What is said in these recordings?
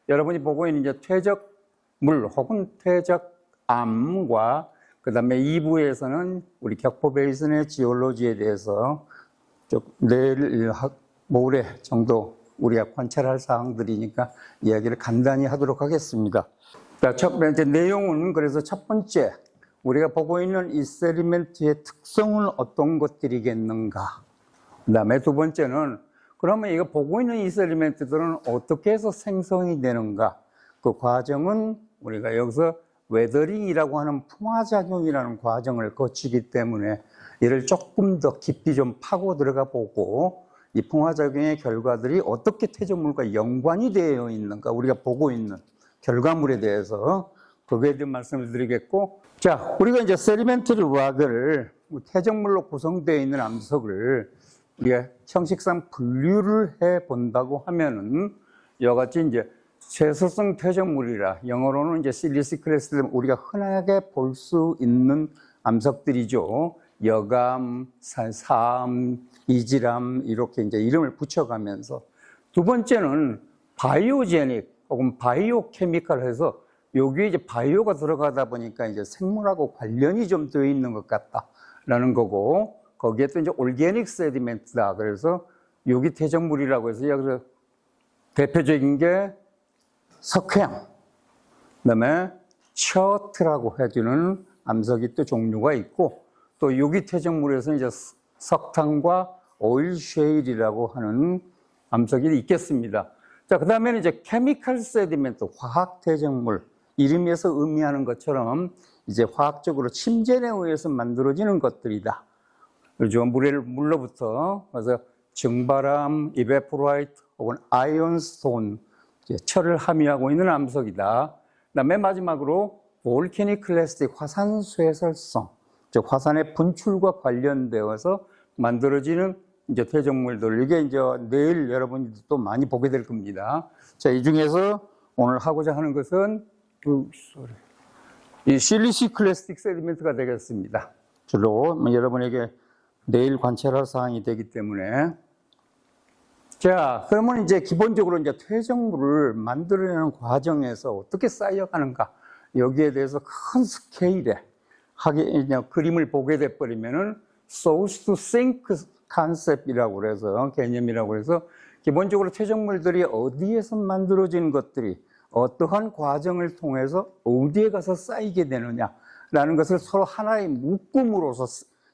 여러분이 보고 있는 이제 퇴적물 혹은 퇴적암과 그 다음에 2부에서는 우리 격포 베이슨의 지올로지에 대해서 내일 모레 정도 우리가 관찰할 사항들이니까 이야기를 간단히 하도록 하겠습니다. 자, 첫 번째 내용은 그래서 첫 번째 우리가 보고 있는 이 세디멘트의 특성은 어떤 것들이겠는가. 그 다음에 두 번째는 그러면 이거 보고 있는 이 세디멘트들은 어떻게 해서 생성이 되는가? 그 과정은 우리가 여기서 웨더링이라고 하는 풍화작용이라는 과정을 거치기 때문에 이를 조금 더 깊이 좀 파고 들어가 보고 이 풍화작용의 결과들이 어떻게 퇴적물과 연관이 되어 있는가 우리가 보고 있는 결과물에 대해서 거기에 대한 말씀을 드리겠고, 자, 우리가 이제 세디멘터리 락을 퇴적물로 구성되어 있는 암석을 우리가 형식상 분류를 해 본다고 하면은 이와 같이 이제 세소성 퇴적물이라 영어로는 이제 실리시 클래스 우리가 흔하게 볼 수 있는 암석들이죠. 여감, 사암, 이지람 이렇게 이제 이름을 붙여가면서 두 번째는 바이오제닉 혹은 바이오케미컬 해서 여기에 이제 바이오가 들어가다 보니까 이제 생물하고 관련이 좀 되어 있는 것 같다라는 거고, 거기에 또 이제 올게닉 세디멘트다. 그래서 유기 퇴적물이라고 해서 여기서 대표적인 게 석회암, 그다음에 처트라고 해주는 암석이 또 종류가 있고, 또 유기 퇴적물에서 이제 석탄과 오일 쉐일이라고 하는 암석이 있겠습니다. 자, 그 다음에는 이제 케미컬 세디멘트, 화학 퇴적물, 이름에서 의미하는 것처럼 이제 화학적으로 침전에 의해서 만들어지는 것들이다. 그렇죠. 물로부터 그래서 증발암, 이베포라이트 혹은 아이언스톤, 철을 함유하고 있는 암석이다. 그다음에 마지막으로 볼케닉 클래스틱, 화산 쇠설성, 즉 화산의 분출과 관련되어서 만들어지는 이제 퇴적물들, 이게 이제 내일 여러분이 또 많이 보게 될 겁니다. 자, 이 중에서 오늘 하고자 하는 것은 이 실리시 클래스틱 세디멘트가 되겠습니다. 주로 여러분에게 내일 관찰할 사항이 되기 때문에. 자, 그러면 이제 기본적으로 이제 퇴적물을 만들어내는 과정에서 어떻게 쌓여가는가, 여기에 대해서 큰 스케일의 그림을 보게 돼버리면은 source to sink 컨셉이라고 그래서 개념이라고 그래서 기본적으로 퇴적물들이 어디에서 만들어진 것들이 어떠한 과정을 통해서 어디에 가서 쌓이게 되느냐라는 것을 서로 하나의 묶음으로서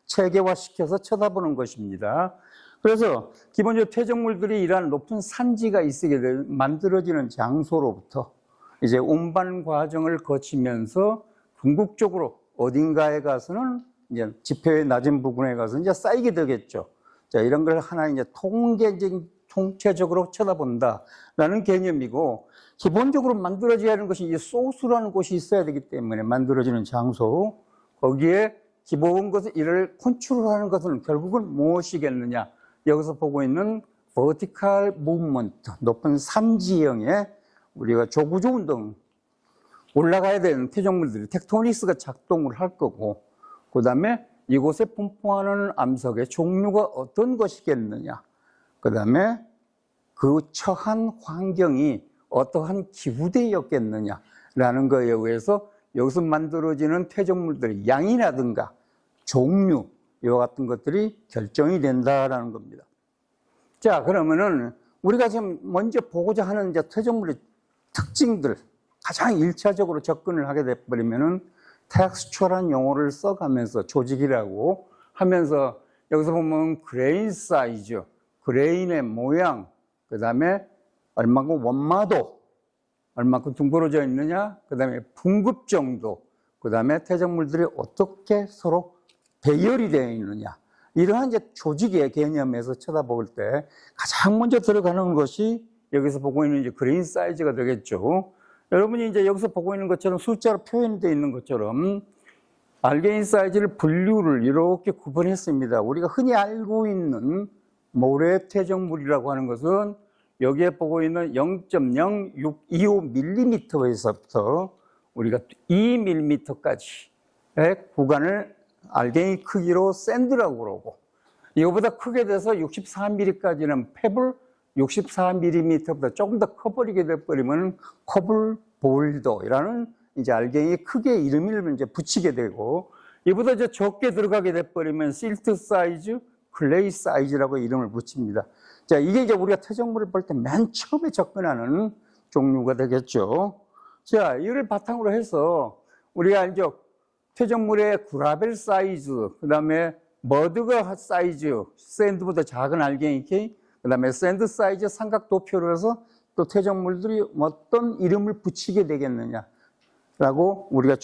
체계화시켜서 쳐다보는 것입니다. 그래서 기본적으로 퇴적물들이 이러한 높은 산지가 있게 만들어지는 장소로부터 이제 운반 과정을 거치면서 궁극적으로 어딘가에 가서는 이제 지표의 낮은 부분에 가서 이제 쌓이게 되겠죠. 자, 이런 걸 하나 이제 통체적으로 쳐다본다라는 개념이고, 기본적으로 만들어져야 하는 것이 이 소스라는 곳이 있어야 되기 때문에 만들어지는 장소, 거기에 기본 것을 이를 컨트롤하는 것은 결국은 무엇이겠느냐. 여기서 보고 있는 vertical movement, 높은 산지형의 우리가 조구조 운동, 올라가야 되는 퇴적물들이 텍토닉스가 작동을 할 거고, 그 다음에 이곳에 분포하는 암석의 종류가 어떤 것이겠느냐, 그 다음에 그 처한 환경이 어떠한 기후대였겠느냐라는 거에 의해서 여기서 만들어지는 퇴적물들의 양이라든가 종류, 이와 같은 것들이 결정이 된다라는 겁니다. 자, 그러면은 우리가 지금 먼저 보고자 하는 이제 퇴적물의 특징들, 가장 1차적으로 접근을 하게 돼버리면은 텍스처란 용어를 써가면서 조직이라고 하면서 여기서 보면 그레인 사이즈, 그레인의 모양, 그 다음에 얼마큼 원마도, 얼마큼 둥그러져 있느냐, 그 다음에 분급 정도, 그 다음에 퇴적물들이 어떻게 서로 배열이 되어 있느냐, 이러한 이제 조직의 개념에서 쳐다볼 때 가장 먼저 들어가는 것이 여기서 보고 있는 이제 그레인 사이즈가 되겠죠. 여러분이 이제 여기서 보고 있는 것처럼 숫자로 표현되어 있는 것처럼 알게인 사이즈를 분류를 이렇게 구분했습니다. 우리가 흔히 알고 있는 모래 퇴적물이라고 하는 것은 여기에 보고 있는 0.0625mm에서부터 우리가 2mm까지의 구간을 알갱이 크기로 샌드라고 그러고, 이거보다 크게 돼서 64mm까지는 페블, 64mm보다 조금 더 커버리게 돼버리면 커블 볼더라는 이제 알갱이 크게 이름을 이제 붙이게 되고, 이보다 이제 적게 들어가게 돼버리면 실트 사이즈, 클레이 사이즈라고 이름을 붙입니다. 자, 이게 이제 우리가 퇴적물을 볼 때 맨 처음에 접근하는 종류가 되겠죠. 자, 이를 바탕으로 해서 우리가 이제 퇴적물의 그라벨 사이즈, 그 다음에 머드가 사이즈, 샌드보다 작은 알갱이 K, 그 다음에 샌드 사이즈 삼각 도표로 해서 또 퇴적물들이 어떤 이름을 붙이게 되겠느냐라고 우리가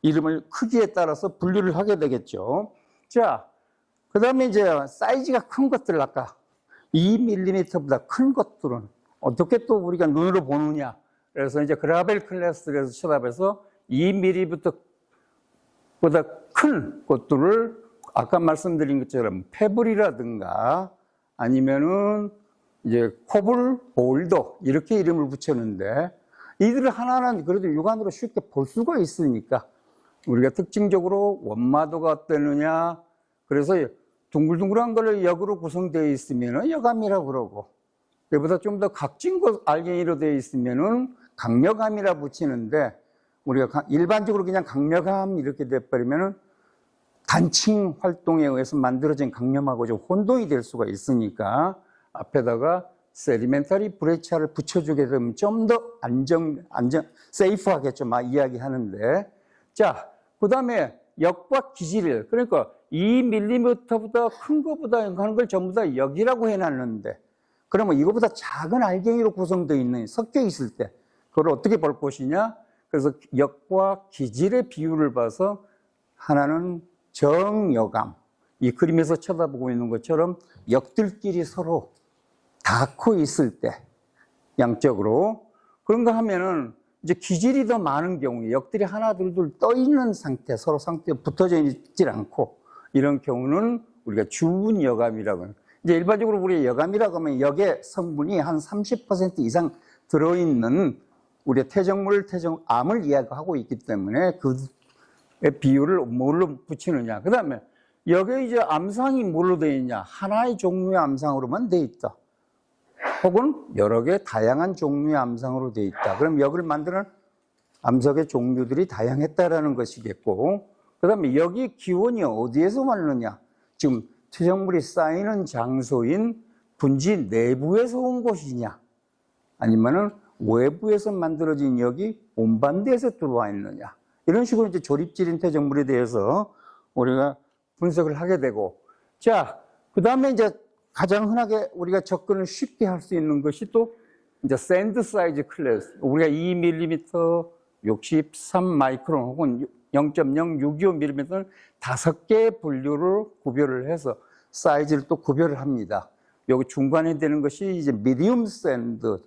이름을 크기에 따라서 분류를 하게 되겠죠. 자, 그 다음에 이제 사이즈가 큰 것들, 아까 2mm보다 큰 것들은 어떻게 또 우리가 눈으로 보느냐. 그래서 이제 그라벨 클래스에서 쳐다봐서 2mm부터 보다 큰 것들을 아까 말씀드린 것처럼 페블이라든가 아니면은 이제 코블, 볼더 이렇게 이름을 붙였는데, 이들을 하나하나 그래도 육안으로 쉽게 볼 수가 있으니까 우리가 특징적으로 원마도가 어떠느냐, 그래서 둥글둥글한 걸 역으로 구성되어 있으면 여감이라고 그러고, 그보다 좀 더 각진 것 알갱이로 되어 있으면은 강력함이라 붙이는데, 우리가 일반적으로 그냥 강력함 이렇게 돼버리면은 단층 활동에 의해서 만들어진 강력하고 좀 혼동이 될 수가 있으니까 앞에다가 세디멘터리 브레차를 붙여주게 되면 좀 더 세이프하겠죠. 막 이야기하는데. 자, 그 다음에 역과 기질. 그러니까 2mm보다 큰 것보다 하는 걸 전부 다 역이라고 해놨는데, 그러면 이거보다 작은 알갱이로 구성되어 있는, 섞여 있을 때, 그걸 어떻게 볼 것이냐? 그래서 역과 기질의 비율을 봐서 하나는 정여감. 이 그림에서 쳐다보고 있는 것처럼 역들끼리 서로 닿고 있을 때, 양적으로. 그런가 하면은 이제 기질이 더 많은 경우에 역들이 하나 둘 떠 있는 상태, 서로 상태에 붙어져 있질 않고, 이런 경우는 우리가 주운 여감이라고 해요. 이제 일반적으로 우리 여감이라고 하면 역의 성분이 한 30% 이상 들어있는 우리의 퇴적암을 이야기하고 있기 때문에 그의 비율을 뭘로 붙이느냐. 그 다음에 여기에 이제 암상이 뭘로 되어 있냐. 하나의 종류의 암상으로만 되어 있다. 혹은 여러 개 다양한 종류의 암상으로 되어 있다. 그럼 역을 만드는 암석의 종류들이 다양했다라는 것이겠고, 그 다음에 여기 기원이 어디에서 왔느냐. 지금 퇴적물이 쌓이는 장소인 분지 내부에서 온 것이냐, 아니면은 외부에서 만들어진 역이 온반대에서 들어와 있느냐. 이런 식으로 이제 조립질인 퇴적물에 대해서 우리가 분석을 하게 되고, 자, 그 다음에 이제 가장 흔하게 우리가 접근을 쉽게 할 수 있는 것이 또 이제 샌드 사이즈 클래스. 우리가 2mm, 63 마이크론 혹은 0.065mm는 5개의 분류를 구별을 해서 사이즈를 또 구별을 합니다. 여기 중간에 되는 것이 이제 미디움 샌드,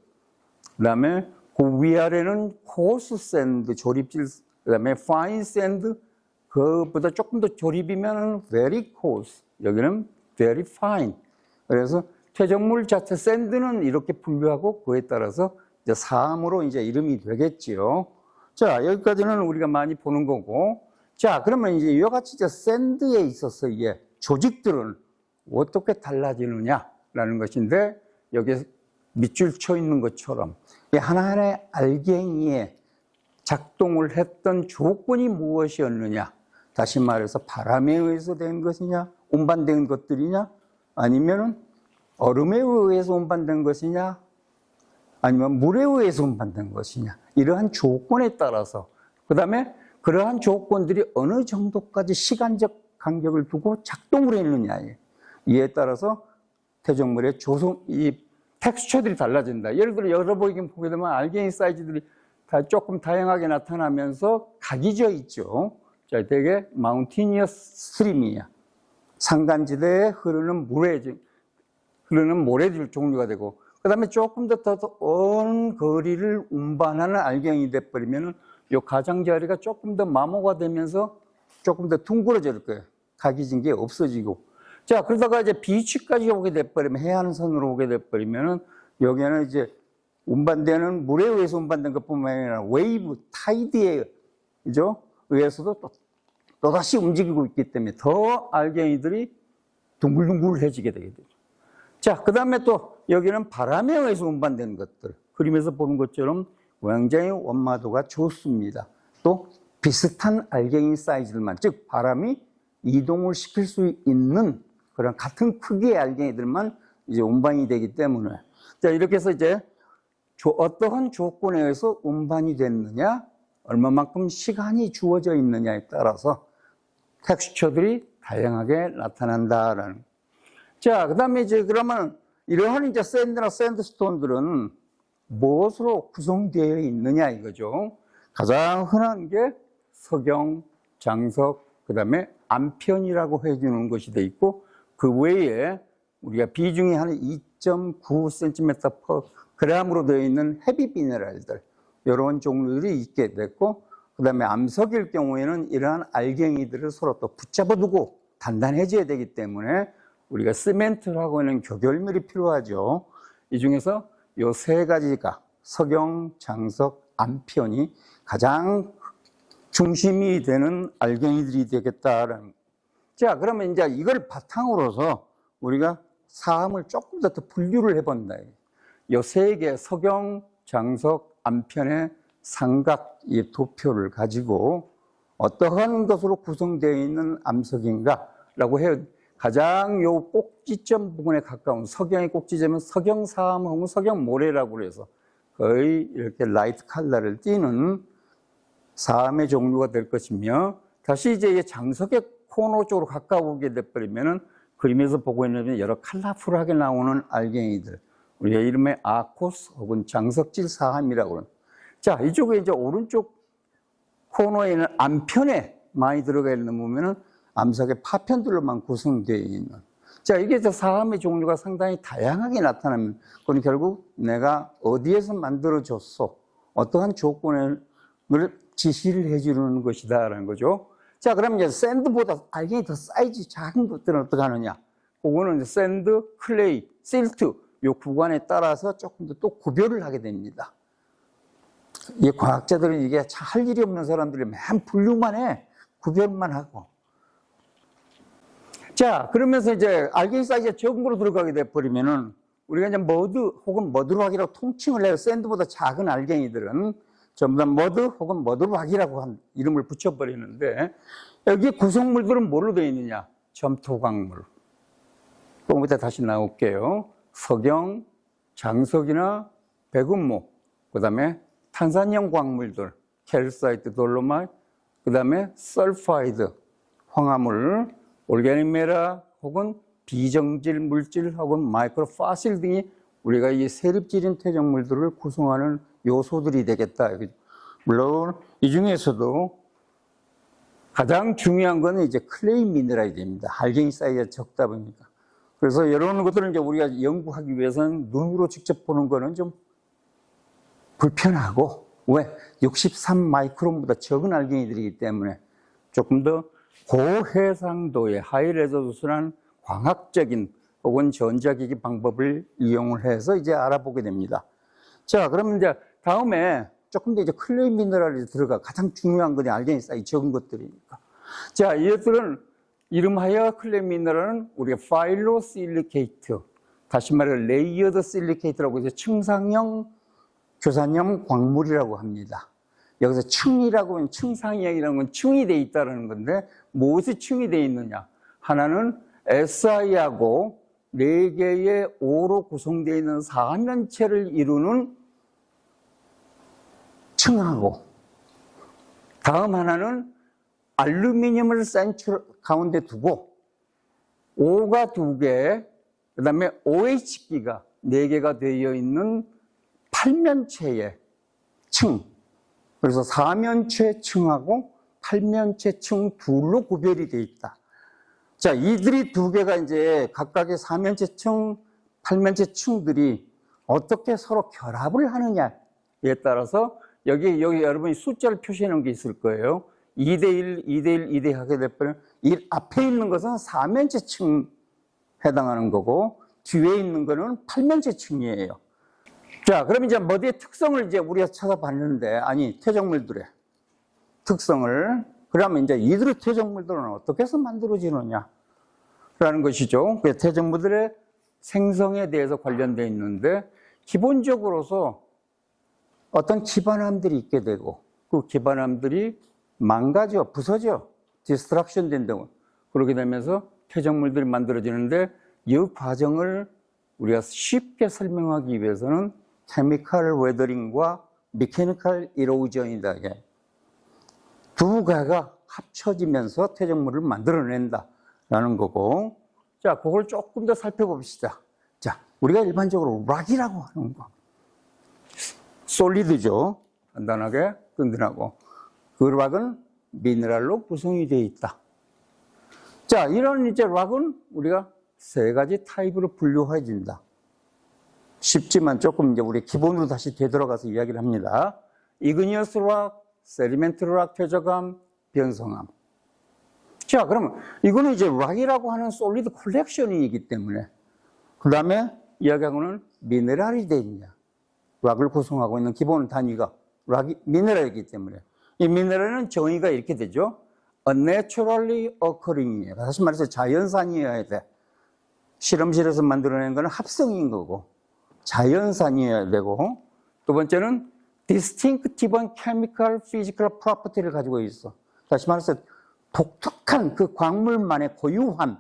그 다음에 그 위아래는 코스 샌드, 조립질, 그 다음에 파인 샌드, 그보다 조금 더 조립이면 very coarse, 여기는 very fine. 그래서 퇴적물 자체 샌드는 이렇게 분류하고 그에 따라서 이제 사암으로 이제 이름이 되겠지요. 자, 여기까지는 우리가 많이 보는 거고. 자, 그러면 이제 이와 같이 이제 샌드에 있어서 이게 조직들은 어떻게 달라지느냐라는 것인데, 여기에 밑줄 쳐 있는 것처럼 이 하나하나의 알갱이에 작동을 했던 조건이 무엇이었느냐. 다시 말해서 바람에 의해서 된 것이냐, 운반된 것들이냐, 아니면은 얼음에 의해서 운반된 것이냐, 아니면 물에 의해서 운반된 것이냐. 이러한 조건에 따라서, 그 다음에 그러한 조건들이 어느 정도까지 시간적 간격을 두고 작동을 했느냐에, 이에 따라서 퇴적물의 이 텍스처들이 달라진다. 예를 들어 여러 보게 되면 알갱이 사이즈들이 다 조금 다양하게 나타나면서 각이 져 있죠. 자, 되게 마운티니어스 스트림이야. 산간지대에 흐르는 모래들 종류가 되고, 그 다음에 조금 더 먼 거리를 운반하는 알갱이 돼버리면 이 가장자리가 조금 더 마모가 되면서 조금 더 둥그러질 거예요. 각이 진 게 없어지고. 자, 그러다가 이제 비치까지 오게 돼버리면, 해안선으로 오게 돼버리면은 여기에는 이제 운반되는 물에 의해서 운반된 것뿐만 아니라 웨이브, 타이드에 그죠? 의해서도 또다시 움직이고 있기 때문에 더 알갱이들이 둥글둥글해지게 되게 되죠. 자, 그 다음에 또 여기는 바람에 의해서 운반되는 것들. 그림에서 보는 것처럼 굉장히 원마도가 좋습니다. 또 비슷한 알갱이 사이즈들만, 즉 바람이 이동을 시킬 수 있는 그런 같은 크기의 알갱이들만 이제 운반이 되기 때문에, 자, 이렇게 해서 이제 어떠한 조건에 의해서 운반이 됐느냐, 얼마만큼 시간이 주어져 있느냐에 따라서 텍스처들이 다양하게 나타난다라는. 자, 그 다음에 이제 그러면 이러한 이제 샌드나 샌드스톤들은 무엇으로 구성되어 있느냐 이거죠. 가장 흔한 게 석영, 장석, 그 다음에 암편이라고 해주는 것이 돼 있고, 그 외에 우리가 비중이 한 2.9cm/g으로 되어 있는 헤비 미네랄들, 이런 종류들이 있게 됐고, 그 다음에 암석일 경우에는 이러한 알갱이들을 서로 또 붙잡아두고 단단해져야 되기 때문에 우리가 시멘트라고 하는 교결물이 필요하죠. 이 중에서 이 세 가지가 석영, 장석, 암편이 가장 중심이 되는 알갱이들이 되겠다라는. 자, 그러면 이제 이걸 바탕으로서 우리가 사암을 조금 더 분류를 해본다. 이 세 개 석영, 장석, 암편의 삼각 이 도표를 가지고 어떠한 것으로 구성되어 있는 암석인가라고 해요. 가장 요 꼭지점 부분에 가까운 석영의 꼭지점은 석영사암 혹은 석영모래라고 해서 거의 이렇게 라이트 컬러를 띠는 사암의 종류가 될 것이며, 다시 이제 장석의 코너 쪽으로 가까우게 돼버리면은 그림에서 보고 있는 여러 컬러풀하게 나오는 알갱이들, 우리가 이름에 아코스 혹은 장석질 사암이라고 하는. 자, 이쪽에 이제 오른쪽 코너에 있는 암편에 많이 들어가 있는 보면은 암석의 파편들로만 구성되어 있는. 자, 이게 이제 사암의 종류가 상당히 다양하게 나타나면, 그건 결국 내가 어디에서 만들어졌어, 어떠한 조건을 지시를 해주는 것이다라는 거죠. 자, 그럼 이제 샌드보다 알갱이 더 사이즈 작은 것들은 어떻게 하느냐? 그거는 이제 샌드, 클레이, 실트, 이 구간에 따라서 조금 더 또 구별을 하게 됩니다. 이 과학자들은 이게 할 일이 없는 사람들이 맨 분류만 해. 구별만 하고. 자, 그러면서 이제 알갱이 사이즈가 적은 거로 들어가게 돼버리면은 우리가 이제 머드 혹은 머드락이라고 통칭을 해요. 샌드보다 작은 알갱이들은 전부 다 머드 혹은 머드락이라고 한 이름을 붙여버리는데, 여기 구성물들은 뭘로 되어 있느냐? 점토광물. 조금 이따 다시 나올게요. 석영, 장석이나 백운목, 그 다음에 탄산형 광물들, 캘사이트, 돌로마이트, 그 다음에 설파이드, 황화물, 올게닉메라 혹은 비정질 물질 혹은 마이크로파실 등이 우리가 이 세립질인 퇴적물들을 구성하는 요소들이 되겠다. 물론 이 중에서도 가장 중요한 거는 이제 클레이 미네랄이 됩니다. 알갱이 사이즈가 적다 보니까. 그래서 이런 것들은 이제 우리가 연구하기 위해서는 눈으로 직접 보는 거는 좀 불편하고, 왜? 63 마이크론보다 적은 알갱이들이기 때문에 조금 더 고해상도의 하이 레조루션한 광학적인 혹은 전자기기 방법을 이용을 해서 이제 알아보게 됩니다. 자, 그러면 이제 다음에 조금 더 이제 클레이 미네랄이 들어가 가장 중요한 건 알갱이 사이즈 적은 것들이니까. 자, 이것들은 이름하여 클레이 미네랄은 우리가 파일로 실리케이트, 다시 말해 레이어드 실리케이트라고 해서 층상형 교산형 광물이라고 합니다. 여기서 층이라고 하면 층상형이라는 건 층이 되어 있다는 건데, 무엇이 층이 되어 있느냐? 하나는 SI하고 4개의 O로 구성되어 있는 사면체를 이루는 층하고, 다음 하나는 알루미늄을 센터 가운데 두고 O가 2개, 그 다음에 OH기가 4개가 되어 있는 팔면체의 층. 그래서 사면체 층하고 팔면체 층 둘로 구별이 되어 있다. 자, 이들이 2개가 이제 각각의 사면체 층, 팔면체 층들이 어떻게 서로 결합을 하느냐에 따라서 여기 여러분이 숫자를 표시해 놓은 게 있을 거예요. 2대1, 2대1, 2대1 하게 되면 이 앞에 있는 것은 사면체 층 해당하는 거고, 뒤에 있는 거는 팔면체 층이에요. 자, 그럼 이제 머드의 특성을 이제 우리가 찾아봤는데, 아니, 퇴적물들의. 특성을, 그러면 이제 이들의 퇴적물들은 어떻게 해서 만들어지느냐 라는 것이죠. 그 퇴적물들의 생성에 대해서 관련되어 있는데, 기본적으로서 어떤 기반함들이 있게 되고, 그 기반함들이 망가져, 부서져, 디스트럭션 된다고. 그렇게 되면서 퇴적물들이 만들어지는데, 이 과정을 우리가 쉽게 설명하기 위해서는 케미컬 웨더링과 메케니컬 이로전이다. 두 가가 합쳐지면서 퇴적물을 만들어낸다라는 거고, 자, 그걸 조금 더 살펴봅시다. 자, 우리가 일반적으로 락이라고 하는 거, 솔리드죠. 간단하게 든든하고, 그 락은 미네랄로 구성이 되어 있다. 자, 이런 이제 락은 우리가 세 가지 타입으로 분류해진다. 쉽지만 조금 이제 우리 기본으로 다시 되돌아가서 이야기를 합니다. 이그니어스 락, 세디멘트 락, 퇴적암, 변성암. 자, 그러면 이거는 이제 락이라고 하는 솔리드 컬렉션이기 때문에, 그 다음에 이야기하고는 미네랄이 되어 있냐. 락을 구성하고 있는 기본 단위가 락이 미네랄이기 때문에, 이 미네랄은 정의가 이렇게 되죠. Unnaturally occurring. 다시 말해서 자연산이어야 돼. 실험실에서 만들어낸 거는 합성인 거고, 자연산이어야 되고, 두 번째는 distinctive chemical physical property를 가지고 있어. 다시 말해서 독특한 그 광물만의 고유한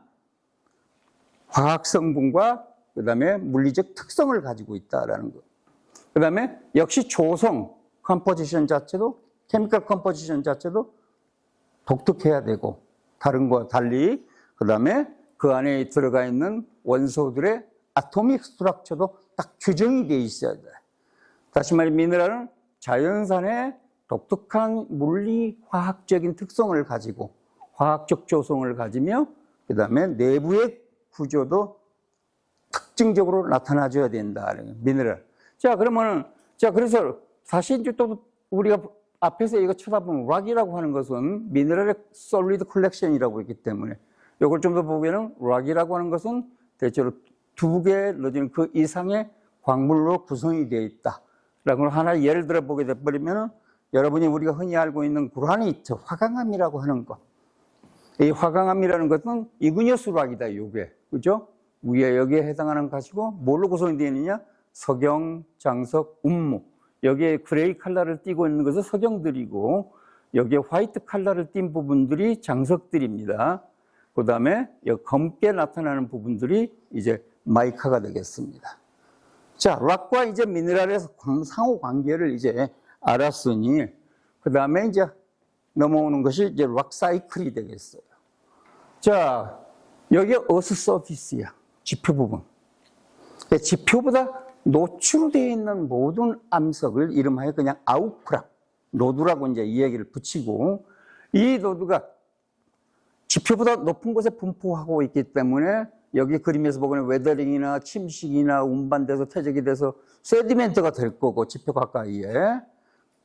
화학 성분과 그 다음에 물리적 특성을 가지고 있다라는 거. 그 다음에 역시 조성, 컴포지션 자체도, 케미컬 컴포지션 자체도 독특해야 되고, 다른 거와 달리, 그 다음에 그 안에 들어가 있는 원소들의 아토믹 스트럭처도 딱 규정이 되어 있어야 돼. 다시 말해, 미네랄은 자연산의 독특한 물리 화학적인 특성을 가지고, 화학적 조성을 가지며, 그 다음에 내부의 구조도 특징적으로 나타나줘야 된다. 미네랄. 자, 그러면은, 자, 그래서 사실 이제 또 우리가 앞에서 이거 쳐다보면 락이라고 하는 것은 미네랄의 솔리드 컬렉션이라고 했기 때문에, 이걸 좀 더 보면은 락이라고 하는 것은 대체로 두 개 내지는 그 이상의 광물로 구성이 되어 있다. 라고 하나 예를 들어 보게 돼버리면은, 여러분이 우리가 흔히 알고 있는 그라니트, 화강암이라고 하는 것. 이 화강암이라는 것은 이그니어스 락이다, 요게. 그죠? 위에 여기에 해당하는 것이고, 뭘로 구성이 되어 있느냐? 석영, 장석, 운무. 여기에 그레이 컬러를 띠고 있는 것은 석영들이고, 여기에 화이트 컬러를 띈 부분들이 장석들입니다. 그 다음에 검게 나타나는 부분들이 이제 마이카가 되겠습니다. 자, 락과 이제 미네랄의 상호 관계를 이제 알았으니, 그 다음에 이제 넘어오는 것이 이제 락 사이클이 되겠어요. 자, 여기 어스 서피스야. 지표 부분. 지표보다 노출되어 있는 모든 암석을 이름하여 그냥 아웃크랍, 노드라고 이제 이 얘기를 붙이고, 이 노드가 지표보다 높은 곳에 분포하고 있기 때문에, 여기 그림에서 보면 웨더링이나 침식이나 운반돼서 퇴적이 돼서 세디멘트가 될 거고, 지표 가까이에.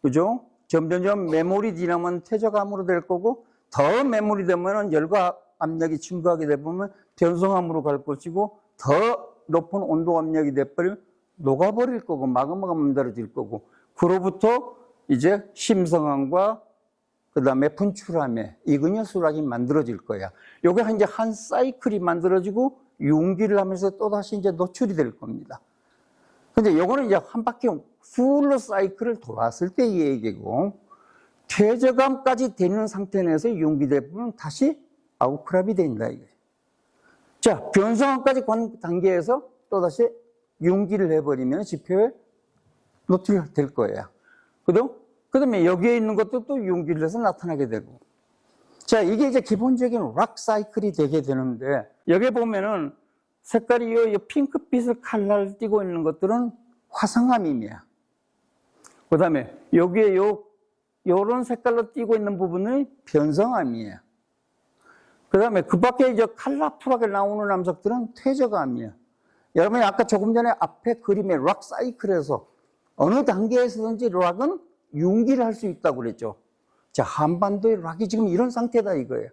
그죠? 점점점 메모리 지나면 퇴적암으로 될 거고, 더 메모리 되면은 열과 압력이 증가하게 되면 변성암으로 갈 것이고, 더 높은 온도 압력이 돼버리면 녹아버릴 거고, 마그마가 만들어질 거고, 그로부터 이제 심성암과 그 다음에 분출암에 이그니어스 락이 만들어질 거야. 요게 이제 한 사이클이 만들어지고 융기를 하면서 또다시 이제 노출이 될 겁니다. 근데 요거는 이제 한 바퀴 풀로 사이클을 돌았을 때 이 얘기고, 퇴적암까지 되는 상태 내에서 융기되면 다시 아웃크랍이 된다, 이게. 자, 변성암까지 간 단계에서 또다시 융기를 해버리면 지표에 노출이 될 거예요. 그 다음에 여기에 있는 것도 또 융기를 해서 나타나게 되고. 자, 이게 이제 기본적인 락 사이클이 되게 되는데, 여기 보면은 색깔이 이 핑크빛을 칼라를 띠고 있는 것들은 화성암입니다. 그 다음에 여기에 요런 색깔로 띠고 있는 부분은 변성암이에요. 그 다음에 그 밖에 이제 칼라풀하게 나오는 암석들은 퇴적암이에요. 여러분이 아까 조금 전에 앞에 그림의 락 사이클에서 어느 단계에서든지 락은 융기를 할 수 있다고 그랬죠. 자, 한반도의 락이 지금 이런 상태다 이거예요.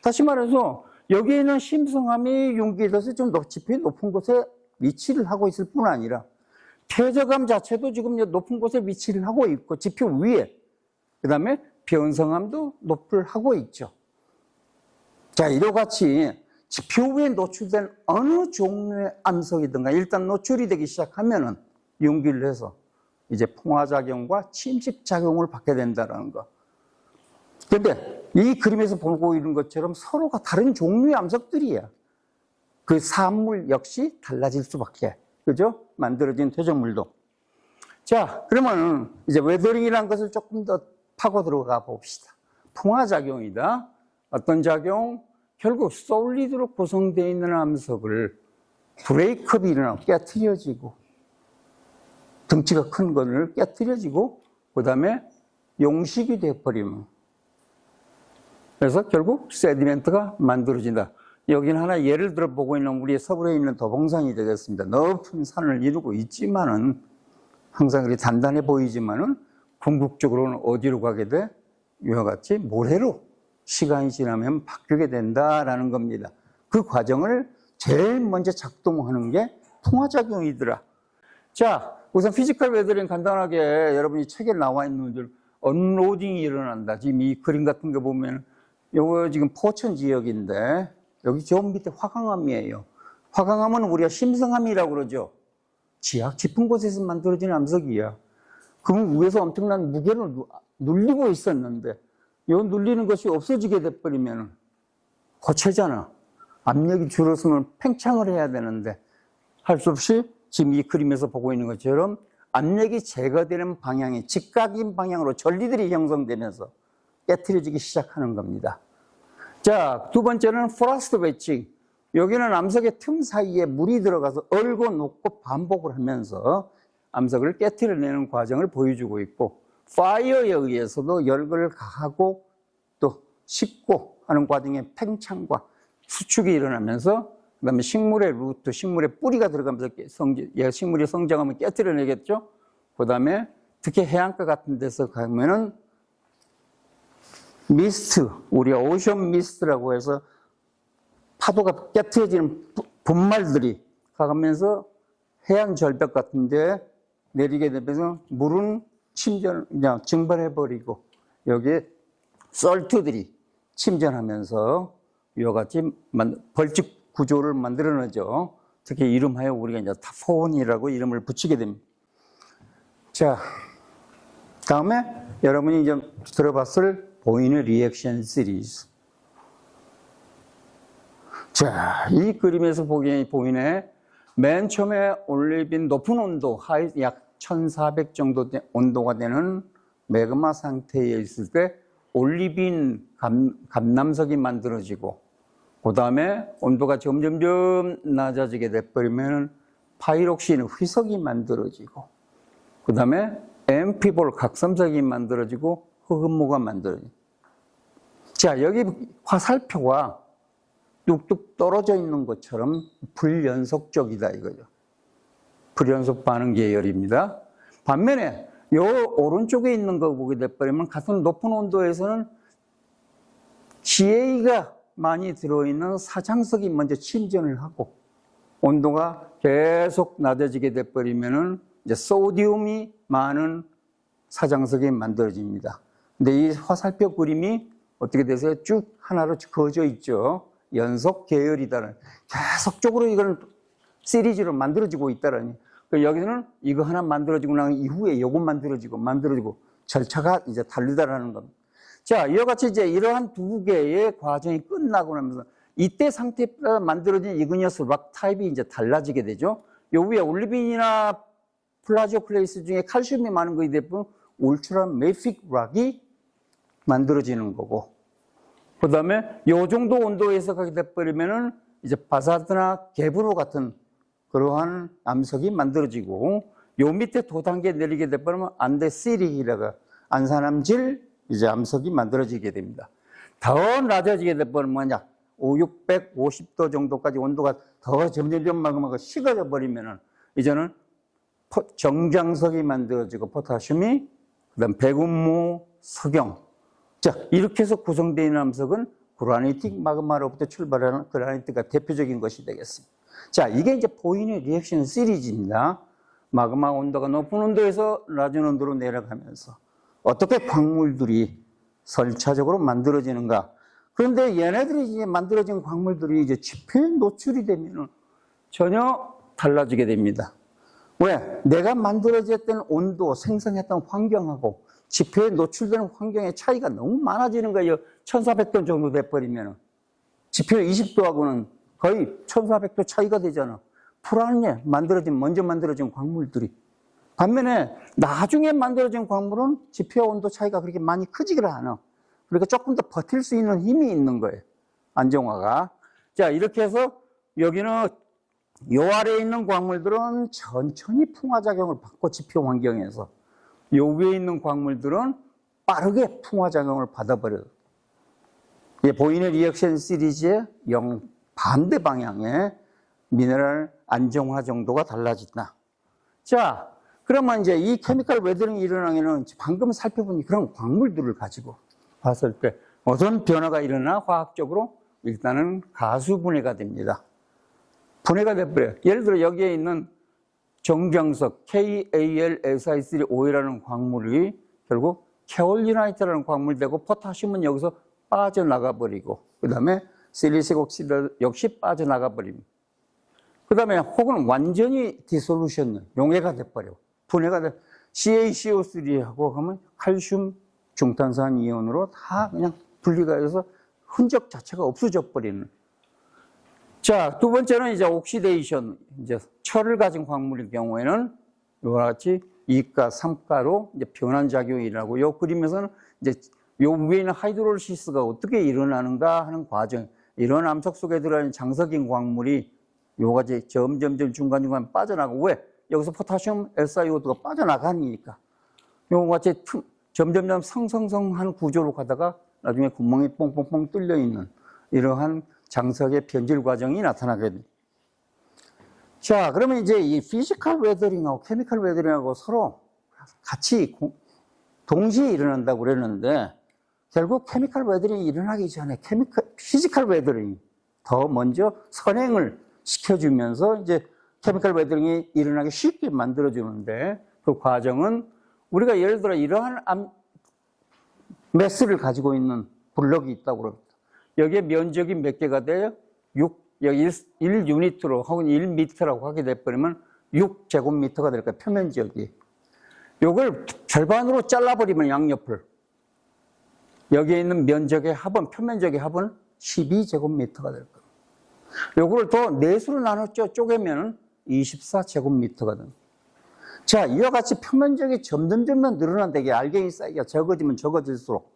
다시 말해서 여기에 있는 심성암이 융기돼서 좀 지표의 높은 곳에 위치를 하고 있을 뿐 아니라, 퇴적암 자체도 지금 높은 곳에 위치를 하고 있고, 지표 위에, 그 다음에 변성함도 노출하고 있죠. 자, 이와 같이 지표에 노출된 어느 종류의 암석이든가 일단 노출이 되기 시작하면은 용기를 해서 이제 풍화작용과 침식작용을 받게 된다는 거. 그런데 이 그림에서 보고 있는 것처럼 서로가 다른 종류의 암석들이야. 그 사물 역시 달라질 수밖에. 그죠? 만들어진 퇴적물도. 자, 그러면 이제 웨더링이라는 것을 조금 더 파고 들어가 봅시다. 풍화작용이다. 어떤 작용? 결국 솔리드로 구성되어 있는 암석을 브레이크업이 일어나고 깨트려지고 덩치가 큰 거를 깨트려지고 그 다음에 용식이 되어버리면 그래서 결국 세디멘트가 만들어진다. 여기는 하나 예를 들어 보고 있는 우리의 서부에 있는 도봉산이 되겠습니다. 높은 산을 이루고 있지만은 항상 그리 단단해 보이지만은 궁극적으로는 어디로 가게 돼? 이와 같이 모래로 시간이 지나면 바뀌게 된다라는 겁니다. 그 과정을 제일 먼저 작동하는 게 풍화작용이더라. 자, 우선 피지컬 웨더링 간단하게 여러분이 책에 나와 있는 분들 언로딩이 일어난다. 지금 이 그림 같은 거 보면 요거 지금 포천 지역인데 여기 저 밑에 화강암이에요. 화강암은 우리가 심성암이라고 그러죠. 지하 깊은 곳에서 만들어진 암석이야. 그럼 위에서 엄청난 무게를 눌리고 있었는데 이 눌리는 것이 없어지게 돼버리면 고체잖아. 압력이 줄었으면 팽창을 해야 되는데 할 수 없이 지금 이 그림에서 보고 있는 것처럼 압력이 제거되는 방향이 직각인 방향으로 전리들이 형성되면서 깨트려지기 시작하는 겁니다. 자, 두 번째는 프로스트 웨칭. 여기는 암석의 틈 사이에 물이 들어가서 얼고 녹고 반복을 하면서 암석을 깨트려내는 과정을 보여주고 있고 파이어에 의해서도 열을 가하고 또 식고 하는 과정에 팽창과 수축이 일어나면서 그다음에 식물의 루트, 식물의 뿌리가 들어가면서 식물이 성장하면 깨트려내겠죠. 그다음에 특히 해안가 같은 데서 가면은 미스트, 우리가 오션 미스트라고 해서 파도가 깨트려지는 분말들이 가면서 해안 절벽 같은 데 내리게 되면서 물은 그냥 증발해버리고 여기에 솔트들이 침전하면서 이와 같이 벌집 구조를 만들어내죠. 특히 이름하여 우리가 이제 타폰이라고 이름을 붙이게 됩니다. 자, 다음에 여러분이 이제 들어봤을 보이는 리액션 시리즈. 자, 이 그림에서 보이네. 맨 처음에 올리빈 높은 온도, 약 1400 정도 온도가 되는 매그마 상태에 있을 때 올리빈 감남석이 만들어지고 그 다음에 온도가 점점점 낮아지게 돼버리면 파이록신 휘석이 만들어지고 그 다음에 엠피볼 각섬석이 만들어지고 흑음모가 만들어지고. 자, 여기 화살표가 뚝뚝 떨어져 있는 것처럼 불연속적이다 이거죠. 불연속 반응 계열입니다. 반면에 요 오른쪽에 있는 거 보게 돼버리면 같은 높은 온도에서는 GA가 많이 들어있는 사장석이 먼저 침전을 하고 온도가 계속 낮아지게 돼버리면은 이제 소디움이 많은 사장석이 만들어집니다. 근데 이 화살표 그림이 어떻게 돼서 쭉 하나로 그어져 있죠. 연속 계열이다라는, 계속적으로 이걸 시리즈로 만들어지고 있다라니. 여기서는 이거 하나 만들어지고 난 이후에 이거 만들어지고 절차가 이제 다르다라는 겁니다. 자, 이와 같이 이제 이러한 두 개의 과정이 끝나고 나면서 이때 상태에 만들어진 이그니어스 락 타입이 이제 달라지게 되죠. 요 위에 올리빈이나 플라지오클레이스 중에 칼슘이 많은 거에 대부분 울트라 메픽 락이 만들어지는 거고, 그 다음에 요 정도 온도에서 가게 돼버리면은 이제 바사드나 게브로 같은 그러한 암석이 만들어지고, 요 밑에 도단계 내리게 돼버리면 안데시릭이라가 안산암질 이제 암석이 만들어지게 됩니다. 더 낮아지게 돼버리면 약 650도 정도까지 온도가 더 점점 마그마가 식어져 버리면은 이제는 정장석이 만들어지고 포타슘이, 그다음 백운무, 석영. 자, 이렇게 해서 구성되어 있는 암석은 그라니틱 마그마로부터 출발하는 그라니트가 대표적인 것이 되겠습니다. 자, 이게 이제 보이는 리액션 시리즈입니다. 마그마 온도가 높은 온도에서 낮은 온도로 내려가면서 어떻게 광물들이 설차적으로 만들어지는가? 그런데 얘네들이 이제 만들어진 광물들이 이제 지표에 노출이 되면 전혀 달라지게 됩니다. 왜? 내가 만들어졌던 온도, 생성했던 환경하고 지표에 노출되는 환경의 차이가 너무 많아지는 거예요. 1400도 정도 돼버리면. 지표 20도하고는 거의 1400도 차이가 되잖아. 불안해. 먼저 만들어진 광물들이. 반면에 나중에 만들어진 광물은 지표 온도 차이가 그렇게 많이 크지를 않아. 그러니까 조금 더 버틸 수 있는 힘이 있는 거예요. 안정화가. 자, 이렇게 해서 여기는 요 아래에 있는 광물들은 천천히 풍화작용을 받고 지표 환경에서 요 위에 있는 광물들은 빠르게 풍화작용을 받아버려요. 보이는 리액션 시리즈의 반대 방향의 미네랄 안정화 정도가 달라진다. 자, 그러면 이제 이 케미컬 웨더링이 일어나기는 방금 살펴본 그런 광물들을 가지고 봤을 때 어떤 변화가 일어나 화학적으로 일단은 가수분해가 됩니다. 분해가 돼버려요. 예를 들어 여기에 있는 정경석 KAlSi3O라는 광물이 결국 케올리나이트라는 광물이 되고 포타슘은 여기서 빠져나가 버리고 그 다음에 실리식 옥시드 역시 빠져나가 버립니다. 그 다음에 혹은 완전히 디솔루션, 용해가 돼버려. 분해가 돼. CaCO3하고 하면 칼슘 중탄산 이온으로 다 그냥 분리가 돼서 흔적 자체가 없어져 버리는. 자, 두 번째는 이제 옥시데이션, 이제 철을 가진 광물의 경우에는 이와 같이 2가, 3가로 이제 변환작용이 일어나고, 요 그림에서는 이제 요 위에 있는 하이드롤시스가 어떻게 일어나는가 하는 과정, 이런 암석 속에 들어있는 장석인 광물이 요같이 점점점 중간중간 빠져나가고, 왜? 여기서 포타슘 SiO2가 빠져나가니까. 요같이 점점점 성성성한 구조로 가다가 나중에 구멍이 뽕뽕뽕 뚫려 있는 이러한 장석의 변질 과정이 나타나게 됩니다. 자, 그러면 이제 이 피지컬 웨더링하고 케미컬 웨더링하고 서로 같이 동시에 일어난다고 그랬는데, 결국 케미컬 웨더링이 일어나기 전에 피지컬 웨더링이 더 먼저 선행을 시켜주면서 이제 케미컬 웨더링이 일어나기 쉽게 만들어주는데, 그 과정은 우리가 예를 들어 이러한 매스를 가지고 있는 블럭이 있다고 그럽니다. 여기에 면적이 몇 개가 돼요? 1 유니트로 혹은 1미터라고 하게 돼버리면 6제곱미터가 될 거예요. 표면적이. 요걸 절반으로 잘라버리면 양옆을. 여기에 있는 면적의 합은, 표면적의 합은 12제곱미터가 될 거예요. 요거를 더 네수로 나눴죠. 쪼개면 24제곱미터가 됩니다. 자, 이와 같이 표면적이 점점 늘어난다. 이게 알갱이 사이즈가 적어지면 적어질수록.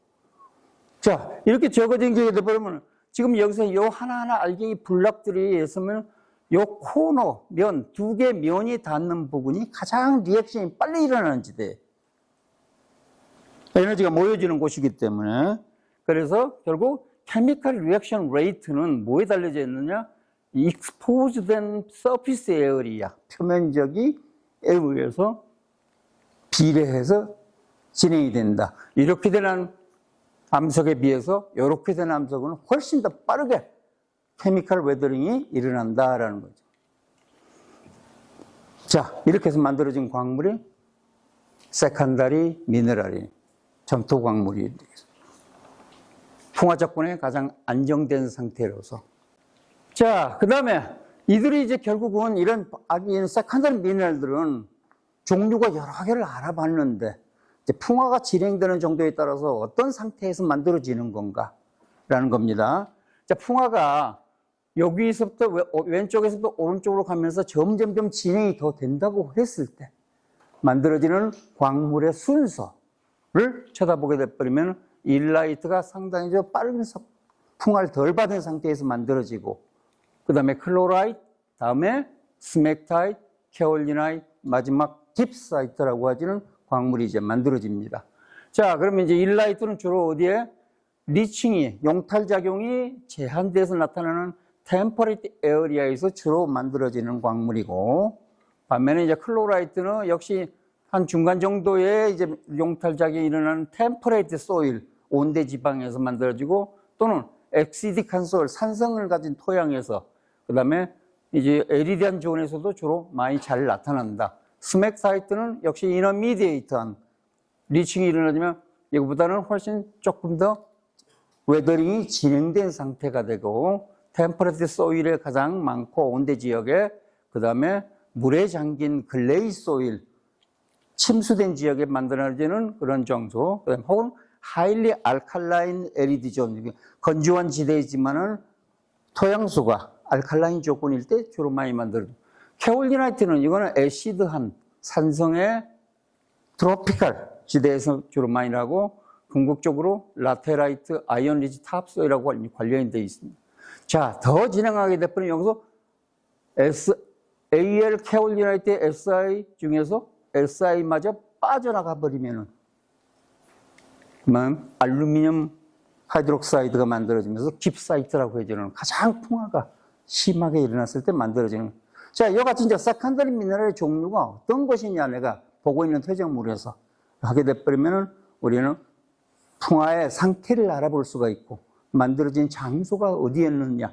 자, 이렇게 적어진 게 되버리면 지금 여기서 요 하나하나 알갱이 블럭들이 있으면 요 코너, 두 개 면이 닿는 부분이 가장 리액션이 빨리 일어나는 지대. 에너지가 모여지는 곳이기 때문에. 그래서 결국 케미컬 리액션 레이트는 뭐에 달려져 있느냐? exposed 된 surface area, 표면적이 에 의해서 비례해서 진행이 된다. 이렇게 되는 암석에 비해서 이렇게 된 암석은 훨씬 더 빠르게 케미컬 웨더링이 일어난다라는 거죠. 자, 이렇게 해서 만들어진 광물이 세컨다리 미네랄이 점토 광물이 되겠습니다. 풍화작분에 가장 안정된 상태로서. 자, 그 다음에 이들이 이제 결국은 이런 세컨다리 미네랄들은 종류가 여러 개를 알아봤는데, 이제 풍화가 진행되는 정도에 따라서 어떤 상태에서 만들어지는 건가라는 겁니다. 자, 풍화가 여기서부터 왼쪽에서부터 오른쪽으로 가면서 점점점 진행이 더 된다고 했을 때 만들어지는 광물의 순서를 쳐다보게 돼버리면 일라이트가 상당히 좀 빠른 풍화를 덜 받은 상태에서 만들어지고, 그 다음에 클로라이트, 다음에 스맥타이트, 케올리나이트, 마지막 깁사이트라고 하지는 광물이 이제 만들어집니다. 자, 그러면 이제 일라이트는 주로 어디에? 리칭이, 용탈작용이 제한돼서 나타나는 템퍼레이트 에어리아에서 주로 만들어지는 광물이고, 반면에 이제 클로라이트는 역시 한 중간 정도의 이제 용탈작용이 일어나는 템퍼레이트 소일, 온대 지방에서 만들어지고, 또는 엑시딕한 소일, 산성을 가진 토양에서, 그 다음에 이제 에리디안 존에서도 주로 많이 잘 나타난다. 스맥사이트는 역시 이너미디에이트한 리칭이 일어나면 이거보다는 훨씬 조금 더 웨더링이 진행된 상태가 되고 템퍼레트 소일에 가장 많고 온대 지역에 그다음에 물에 잠긴 글레이 소일 침수된 지역에 만들어지는 그런 정수 그다음에 혹은 하일리 알칼라인 에리드 존 건조한 지대이지만은 토양수가 알칼라인 조건일 때 주로 많이 만들어요. 캐올리나이트는 이거는 애시드한 산성의 트로피칼 지대에서 주로 많이 나고 궁극적으로 라테라이트, 아이언리지 탑소이라고 관련이 되어 있습니다. 자, 더 진행하게 되면 여기서 AL 캐올리나이트의 SI 중에서 SI마저 빠져나가 버리면은 알루미늄 하이드록사이드가 만들어지면서 깁사이트라고 해주는 가장 풍화가 심하게 일어났을 때 만들어지는. 자, 이같이 이제 세컨더리 미네랄의 종류가 어떤 것이냐 내가 보고 있는 퇴적물에서 하게 돼버리면은 우리는 풍화의 상태를 알아볼 수가 있고 만들어진 장소가 어디에 있느냐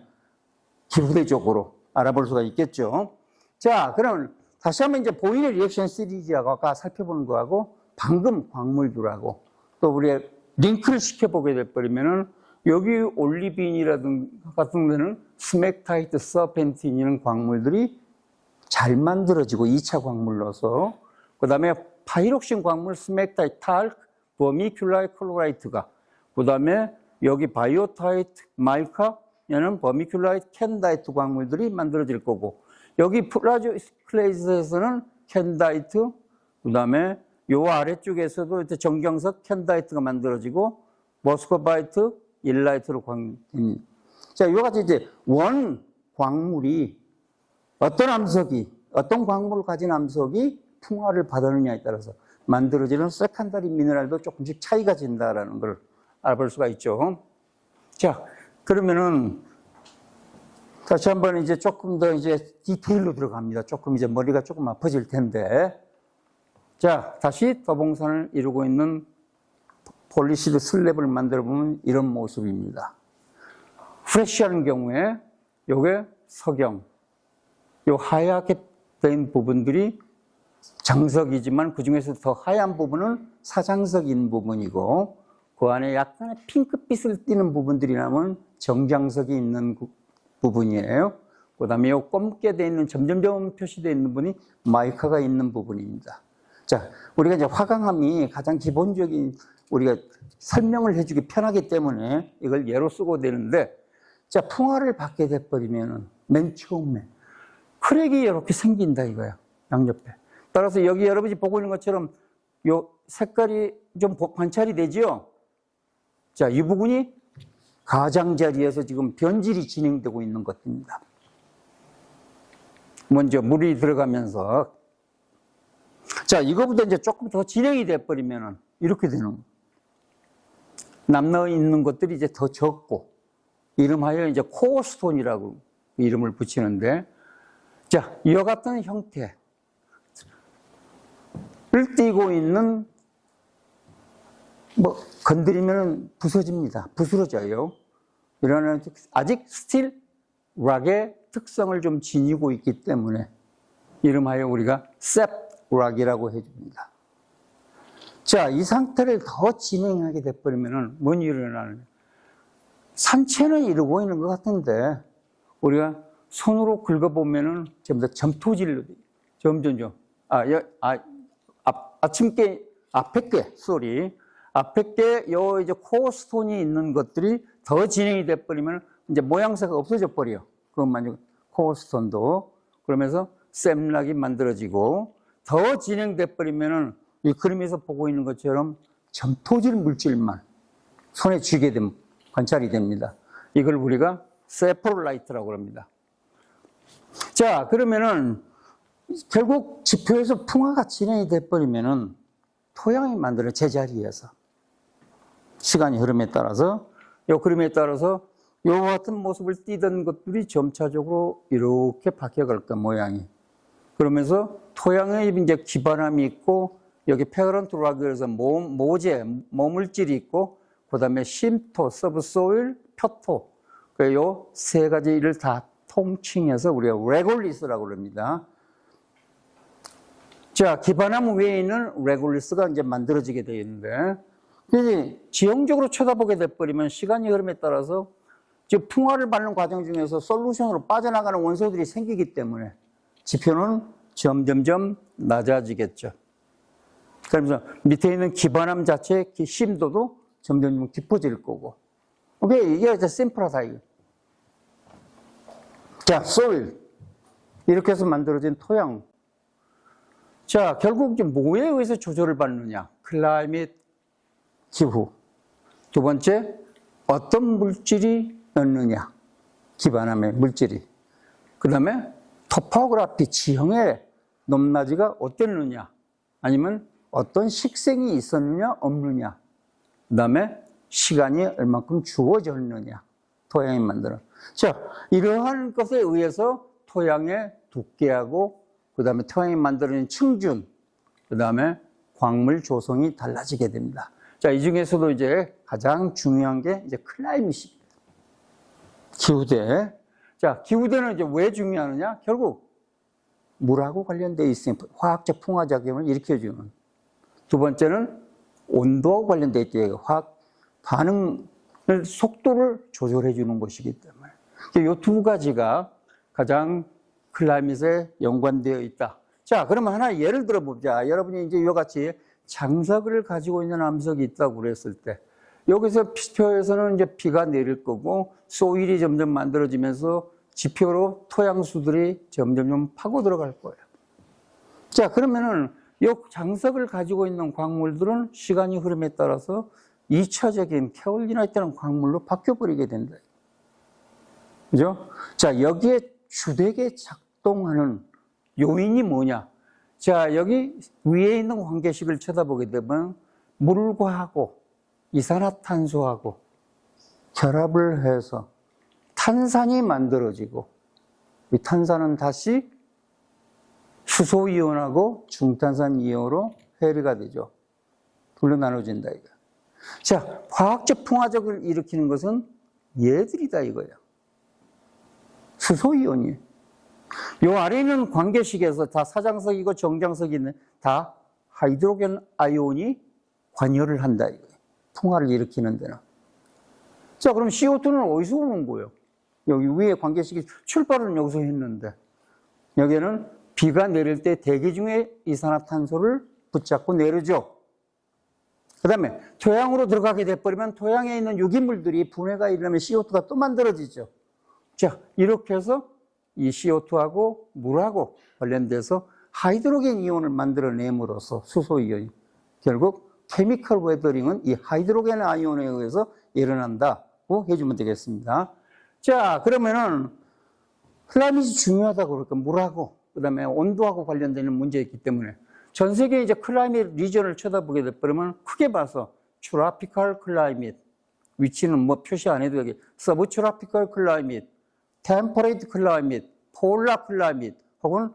기후대적으로 알아볼 수가 있겠죠. 자, 그러면 다시 한번 이제 보일의 리액션 시리즈하고 아까 살펴보는 거하고 방금 광물들하고 또 우리 링크를 시켜보게 돼버리면은 여기 올리빈이라든가 같은 데는 스맥타이트, 서펜틴이라는 광물들이 잘 만들어지고 2차 광물로서 그 다음에 파이록신 광물, 스맥타이트, 탈크, 버미큘라이 클로라이트가 그 다음에 여기 바이오타이트, 마이카 얘는 버미큘라이트, 캔다이트 광물들이 만들어질 거고 여기 플라조 클레이스에서는 캔다이트 그 다음에 요 아래쪽에서도 정경석 캔다이트가 만들어지고 모스코바이트, 일라이트로 광입니다. 자, 이와 같이 이제 원 광물이 어떤 암석이 어떤 광물을 가진 암석이 풍화를 받았느냐에 따라서 만들어지는 세컨더리 미네랄도 조금씩 차이가 진다라는 걸 알아볼 수가 있죠. 자, 그러면은 다시 한번 이제 조금 더 이제 디테일로 들어갑니다. 조금 이제 머리가 조금 아파질 텐데. 자, 다시 더봉산을 이루고 있는 폴리시드 슬랩을 만들어 보면 이런 모습입니다. 프레쉬한 경우에 요게 석영, 요 하얗게 된 부분들이 장석이지만 그 중에서 더 하얀 부분은 사장석인 부분이고 그 안에 약간의 핑크빛을 띠는 부분들이 나면 정장석이 있는 부분이에요. 그 다음에 요 검게 되어 있는 점점점 표시되어 있는 부분이 마이카가 있는 부분입니다. 자, 우리가 이제 화강암이 가장 기본적인 우리가 설명을 해주기 편하기 때문에 이걸 예로 쓰고 되는데 자, 풍화를 받게 돼버리면은 맨 처음에 크랙이 이렇게 생긴다 이거야. 양옆에. 따라서 여기 여러분이 보고 있는 것처럼 요 색깔이 좀 관찰이 되죠? 자, 이 부분이 가장자리에서 지금 변질이 진행되고 있는 것입니다. 먼저 물이 들어가면서 자, 이거보다 이제 조금 더 진행이 돼버리면은 이렇게 되는 거예요. 남아 있는 것들이 이제 더 적고 이름하여 이제 코어스톤이라고 이름을 붙이는데 자, 이와 같은 형태를 띠고 있는 뭐 건드리면 부서집니다. 부스러져요. 이러한 아직 스틸 락의 특성을 좀 지니고 있기 때문에 이름하여 우리가 셉 락이라고 해줍니다. 자, 이 상태를 더 진행하게 돼버리면 뭔 일이 일어나느냐. 산체는 이루고 있는 것 같은데 우리가 손으로 긁어보면은 전부 다 점토질로 점점점 아침께 앞에 게 앞에 게 요 이제 코어스톤이 있는 것들이 더 진행이 돼버리면 이제 모양새가 없어져 버려. 그것만 코어스톤도 그러면서 샘락이 만들어지고 더 진행돼 버리면은 이 그림에서 보고 있는 것처럼 점토질 물질만 손에 쥐게 되면 관찰이 됩니다. 이걸 우리가 세포라이트라고 합니다. 자, 그러면은 결국 지표에서 풍화가 진행이 돼버리면은 토양이 만드는 제자리에서 시간이 흐름에 따라서 요 그림에 따라서 요 같은 모습을 띠던 것들이 점차적으로 이렇게 바뀌어갈 거야, 모양이. 그러면서 토양에 이제 기반함이 있고 여기 페어런트 락에서 모재, 모물질이 있고 그 다음에 심토, 서브소일, 표토 요 세 가지를 다 통칭해서 우리가 레골리스라고 합니다. 자, 기반함 위에 있는 레골리스가 이제 만들어지게 되어 있는데 그래서 지형적으로 쳐다보게 돼버리면 시간이 흐름에 따라서 즉 풍화를 받는 과정 중에서 솔루션으로 빠져나가는 원소들이 생기기 때문에 지표는 점점점 낮아지겠죠. 그러면서 밑에 있는 기반함 자체의 심도도 점점 깊어질 거고. 오케이, 이게 진짜 심플하다, 이거. 자, soil. 이렇게 해서 만들어진 토양. 자, 결국 이제 뭐에 의해서 조절을 받느냐? 클라이밋, 기후. 두 번째, 어떤 물질이 넣느냐? 기반함의 물질이. 그 다음에 토포그래피, 지형의 높낮이가 어땠느냐? 아니면 어떤 식생이 있었느냐, 없느냐? 그 다음에 시간이 얼마큼 주어졌느냐? 토양이 만드는. 자, 이러한 것에 의해서 토양의 두께하고, 그 다음에 토양이 만드는 층준, 그 다음에 광물 조성이 달라지게 됩니다. 자, 이 중에서도 이제 가장 중요한 게 이제 클라이밋입니다. 기후대. 자, 기후대는 이제 왜 중요하느냐? 결국 물하고 관련되어 있으니 화학적 풍화작용을 일으켜주는. 두 번째는 온도하고 관련되어 있기 때문에 화학 반응을 속도를 조절해 주는 것이기 때문에 이 두 가지가 가장 클라이밋에 연관되어 있다. 자, 그러면 하나 예를 들어 보자. 여러분이 이제 이와 같이 장석을 가지고 있는 암석이 있다고 그랬을 때 여기서 지표에서는 이제 비가 내릴 거고 소일이 점점 만들어지면서 지표로 토양수들이 점점 파고 들어갈 거예요. 자, 그러면은 이 장석을 가지고 있는 광물들은 시간이 흐름에 따라서 2차적인 케올리나이트라는 광물로 바뀌어버리게 된다. 그죠? 자, 여기에 주되게 작동하는 요인이 뭐냐? 자, 여기 위에 있는 관계식을 쳐다보게 되면 물과하고 이산화탄소하고 결합을 해서 탄산이 만들어지고 이 탄산은 다시 수소이온하고 중탄산이온으로 해리가 되죠. 둘로 나눠진다 이거. 자, 화학적 풍화적을 일으키는 것은 얘들이다 이거예요. 수소이온이에요. 요 아래 있는 관계식에서 다 사장석이고 정장석이 있는 다 하이드로겐 아이온이 관여를 한다 이거예요. 풍화를 일으키는 데는. 자, 그럼 CO2는 어디서 오는 거예요? 여기 위에 관계식이 출발은 여기서 했는데 여기에는 비가 내릴 때 대기 중에 이산화탄소를 붙잡고 내리죠. 그 다음에 토양으로 들어가게 돼버리면 토양에 있는 유기물들이 분해가 일어나면 CO2가 또 만들어지죠. 자, 이렇게 해서 이 CO2하고 물하고 관련돼서 하이드로겐 이온을 만들어냄으로써 수소이온이 결국 케미컬 웨더링은 이 하이드로겐 아이온에 의해서 일어난다고 해주면 되겠습니다. 자, 그러면은 클라이밋이 중요하다고 그럴까? 물하고 그 다음에 온도하고 관련되는 문제이기 때문에 전 세계 이제 클라이밋 리전을 쳐다보게 되면 크게 봐서 트로피컬 클라이밋 위치는 뭐 표시 안 해도 여기 서브 트로피컬 클라이밋, 템퍼레이트 클라이밋, 폴라 클라이밋 혹은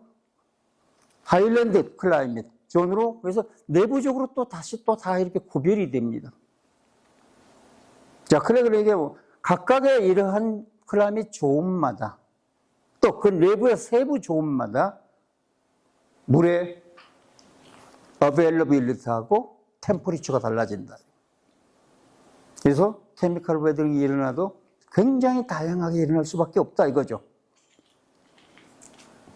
하일랜드 클라이밋 존으로 그래서 내부적으로 또 다시 또 다 이렇게 구별이 됩니다. 자, 그래 이게 각각의 이러한 클라이밋 존마다 또 그 내부의 세부 존마다 물의 어베일러빌리티하고 템퍼리처가 달라진다. 그래서 케미컬 웨더링이 일어나도 굉장히 다양하게 일어날 수밖에 없다 이거죠.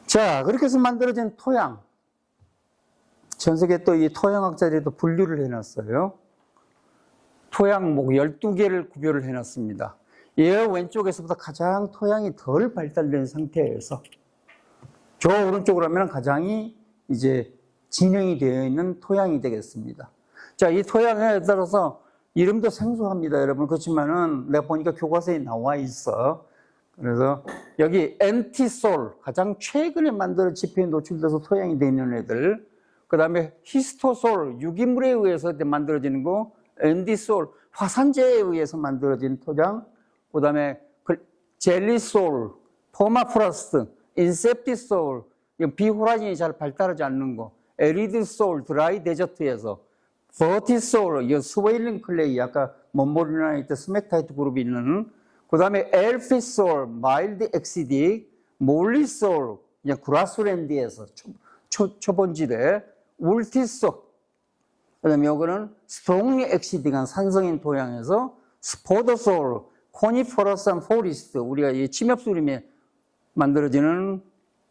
자, 그렇게 해서 만들어진 토양. 전 세계 또 이 토양학자들도 분류를 해놨어요. 토양목 12개를 구별을 해놨습니다. 이 왼쪽에서부터 가장 토양이 덜 발달된 상태에서 저 오른쪽으로 하면 가장 이제 진행이 되어 있는 토양이 되겠습니다. 자, 이 토양에 따라서 이름도 생소합니다, 여러분. 그렇지만은 내가 보니까 교과서에 나와 있어. 그래서 여기 엔티솔, 가장 최근에 만들어진 지표에 노출돼서 토양이 되는 애들. 그 다음에 히스토솔, 유기물에 의해서 만들어지는 거. 엔디솔, 화산재에 의해서 만들어진 토양. 그 다음에 젤리솔, 포마프라스트, 인셉티솔, 비호라진이 잘 발달하지 않는 거. 에리드솔, 드라이 데저트에서. 버티솔, 이 스웨일링 클레이, 아까 몬모리나이트, 스맥타이트 그룹이 있는. 그 다음에 엘피솔, 마일드 엑시딕, 몰리솔, 그냥 그라스랜드에서 초본지대, 울티솔, 그다음에 요거는 strongly acidic 산성인 토양에서 스포더솔, 코니퍼러스 포리스트, 우리가 이 침엽수림에 만들어지는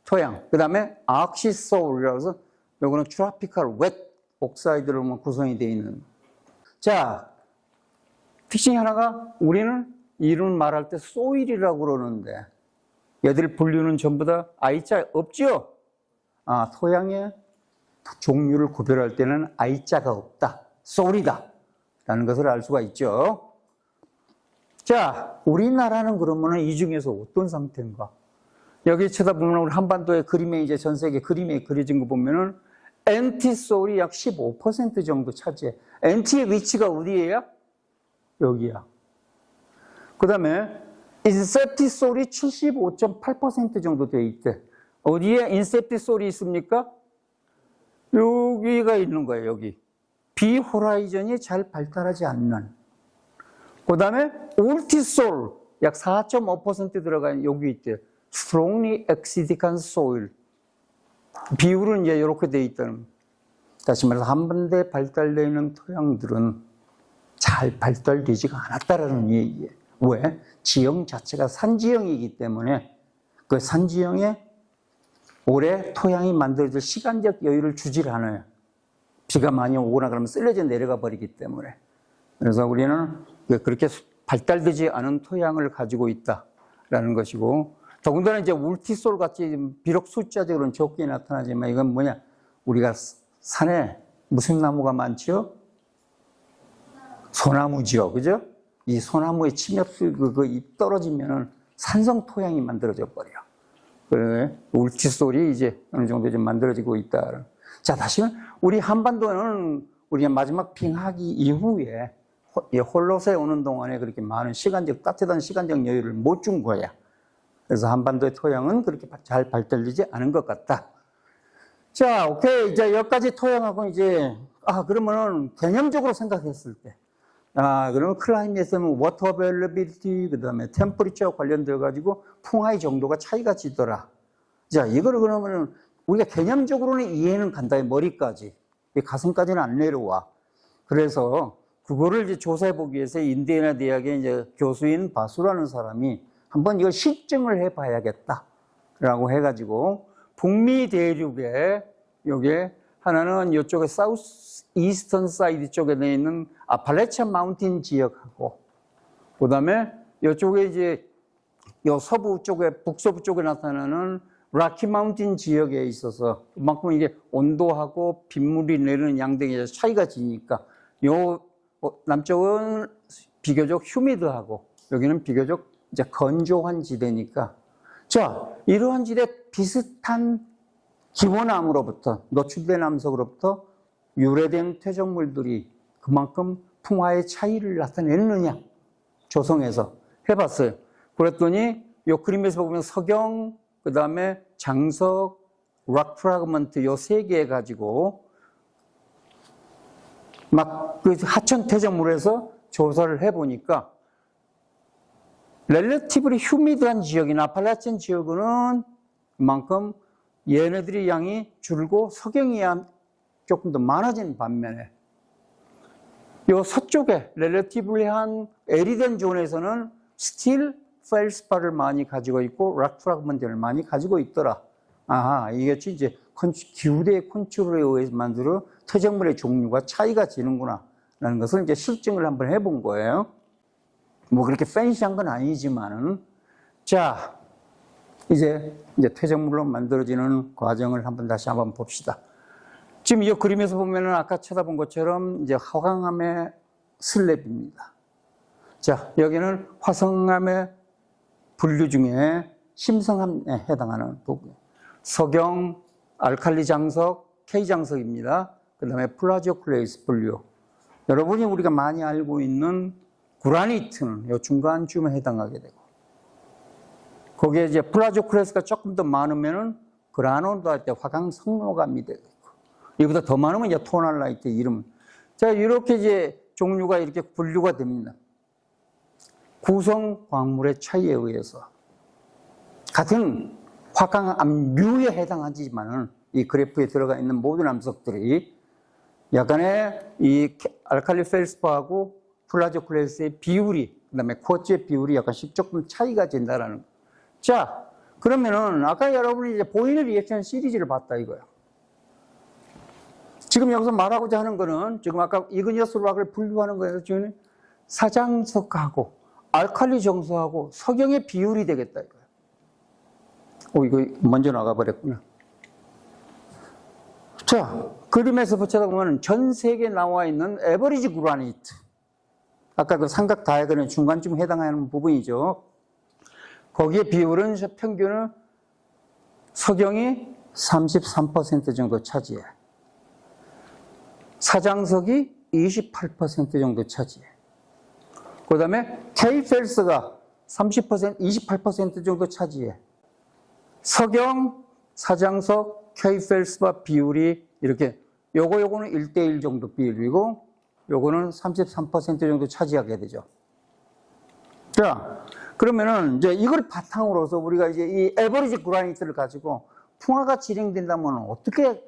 토양. 그다음에 아크시소울이라고 해서 요거는 트로피컬 웻 옥사이드로 구성이 되어 있는. 자, 특징이 하나가 우리는 이름 말할 때 소일이라고 그러는데 얘들 분류는 전부 다 I자 없죠? 아, 토양의 종류를 구별할 때는 I자가 없다. 소일이다. 라는 것을 알 수가 있죠. 자, 우리나라는 그러면 이 중에서 어떤 상태인가? 여기 쳐다보면 우리 한반도의 그림에 이제 전 세계 그림에 그려진 거 보면은 엔티소울이 약 15% 정도 차지해. 엔티의 위치가 어디예요? 여기야. 그 다음에 인셉티소울이 75.8% 정도 돼 있대. 어디에 인셉티소울이 있습니까? 여기가 있는 거예요, 여기. 비호라이전이 잘 발달하지 않는. 그 다음에 울티소울, 약 4.5% 들어가 있는 여기 있대. strongly acidic한 soil. 비율은 이제 이렇게 돼 있다는. 다시 말해서 한반도에 발달되어 있는 토양들은 잘 발달되지가 않았다라는 얘기예요. 왜? 지형 자체가 산지형이기 때문에 그 산지형에 오래 토양이 만들어질 시간적 여유를 주질 않아요. 비가 많이 오거나 그러면 쓸려져 내려가 버리기 때문에. 그래서 우리는 그렇게 발달되지 않은 토양을 가지고 있다라는 것이고, 더군다나 이제 울티솔 같이 비록 숫자적으로는 적게 나타나지만 이건 뭐냐? 우리가 산에 무슨 나무가 많죠? 소나무지요. 그죠? 이 소나무의 침엽수 그 잎 떨어지면은 산성 토양이 만들어져 버려요. 그래, 울티솔이 이제 어느 정도 좀 만들어지고 있다. 자, 다시는 우리 한반도는 우리가 마지막 빙하기 이후에 홀로세 오는 동안에 그렇게 많은 따뜻한 시간적 여유를 못 준 거야. 그래서 한반도의 토양은 그렇게 잘 발달되지 않은 것 같다. 자, 오케이. 이제 여기까지 토양하고 이제, 그러면은 개념적으로 생각했을 때, 그러면 클라이밋은 워터 어베일러빌리티, 그 다음에 템퍼리처 관련되어 가지고 풍화의 정도가 차이가 지더라. 자, 이거를 그러면은 우리가 개념적으로는 이해는 간다. 머리까지. 가슴까지는 안 내려와. 그래서 그거를 이제 조사해 보기 위해서 인디애나 대학의 이제 교수인 바수라는 사람이 한번 이걸 실증을 해 봐야겠다라고 해가지고 북미 대륙에 요게 하나는 이쪽에 사우스 이스턴 사이드 쪽에 있는 아팔레치안 마운틴 지역하고 그 다음에 이쪽에 이제 요 서부 쪽에 북서부 쪽에 나타나는 라키 마운틴 지역에 있어서 그만큼 이게 온도하고 빗물이 내리는 양등의 차이가 지니까 요 남쪽은 비교적 휴미드하고 여기는 비교적 이제 건조한 지대니까 자, 이러한 지대 비슷한 기원암으로부터 노출된 암석으로부터 유래된 퇴적물들이 그만큼 풍화의 차이를 나타내느냐 조성해서 해봤어요. 그랬더니 이 그림에서 보면 석영, 그 다음에 장석, 락 프라그먼트 요 세 개 가지고 막 그 하천 퇴적물에서 조사를 해보니까 렐러티브리 휴미드한 지역이나 아팔라치안 지역은 그만큼 얘네들이 양이 줄고 석영이 조금 더 많아진 반면에 요 서쪽에 렐러티브리한 에리덴 존에서는 스틸 펠스파를 많이 가지고 있고 락 프라그먼트를 많이 가지고 있더라. 이게 이제 기후대의 컨트롤에 의해서 만들어 퇴적물의 종류가 차이가 지는구나 라는 것을 이제 실증을 한번 해본 거예요. 뭐 그렇게 팬시한 건 아니지만은 자 이제 퇴적물로 만들어지는 과정을 다시 한번 봅시다. 지금 이 그림에서 보면은 아까 쳐다본 것처럼 이제 화강암의 슬랩입니다. 자, 여기는 화성암의 분류 중에 심성암에 해당하는 부분. 석영, 알칼리 장석, K 장석입니다. 그 다음에 플라지오클레이스 분류. 여러분이 우리가 많이 알고 있는 그라니트는 이 중간쯤에 해당하게 되고, 거기에 이제 플라지오클레이스가 조금 더 많으면은 그라노도 할 때 화강 성노감이 되고, 이보다 더 많으면 이제 토날라이트 이름. 자, 이렇게 이제 종류가 이렇게 분류가 됩니다. 구성 광물의 차이에 의해서 같은 화강암류에 해당하지만은 이 그래프에 들어가 있는 모든 암석들이 약간의 이 알칼리 펠스파하고 플라조 클래스의 비율이, 그 다음에 쿼츠의 비율이 약간씩 조금 차이가 된다라는 거. 자, 그러면은 아까 여러분이 이제 보이는 리액션 시리즈를 봤다 이거예요. 지금 여기서 말하고자 하는 거는 지금 아까 이그니어스 락을 분류하는 거에서 지금 사장석하고 알칼리 정수하고 석영의 비율이 되겠다 이거예요. 이거 먼저 나가버렸구나. 자, 그림에서 보면 전 세계에 나와 있는 에버리지 그라니트. 아까 그 삼각 다이아그램 중간쯤 해당하는 부분이죠. 거기에 비율은 평균은 석영이 33% 정도 차지해. 사장석이 28% 정도 차지해. 그 다음에 K펠스가 30%, 28% 정도 차지해. 석영, 사장석, K펠스와 비율이 이렇게 요거는 1대1 정도 비율이고 요거는 33% 정도 차지하게 되죠. 자, 그러면은 이제 이걸 바탕으로서 우리가 이제 이 에버리지 그라니트를 가지고 풍화가 진행된다면 어떻게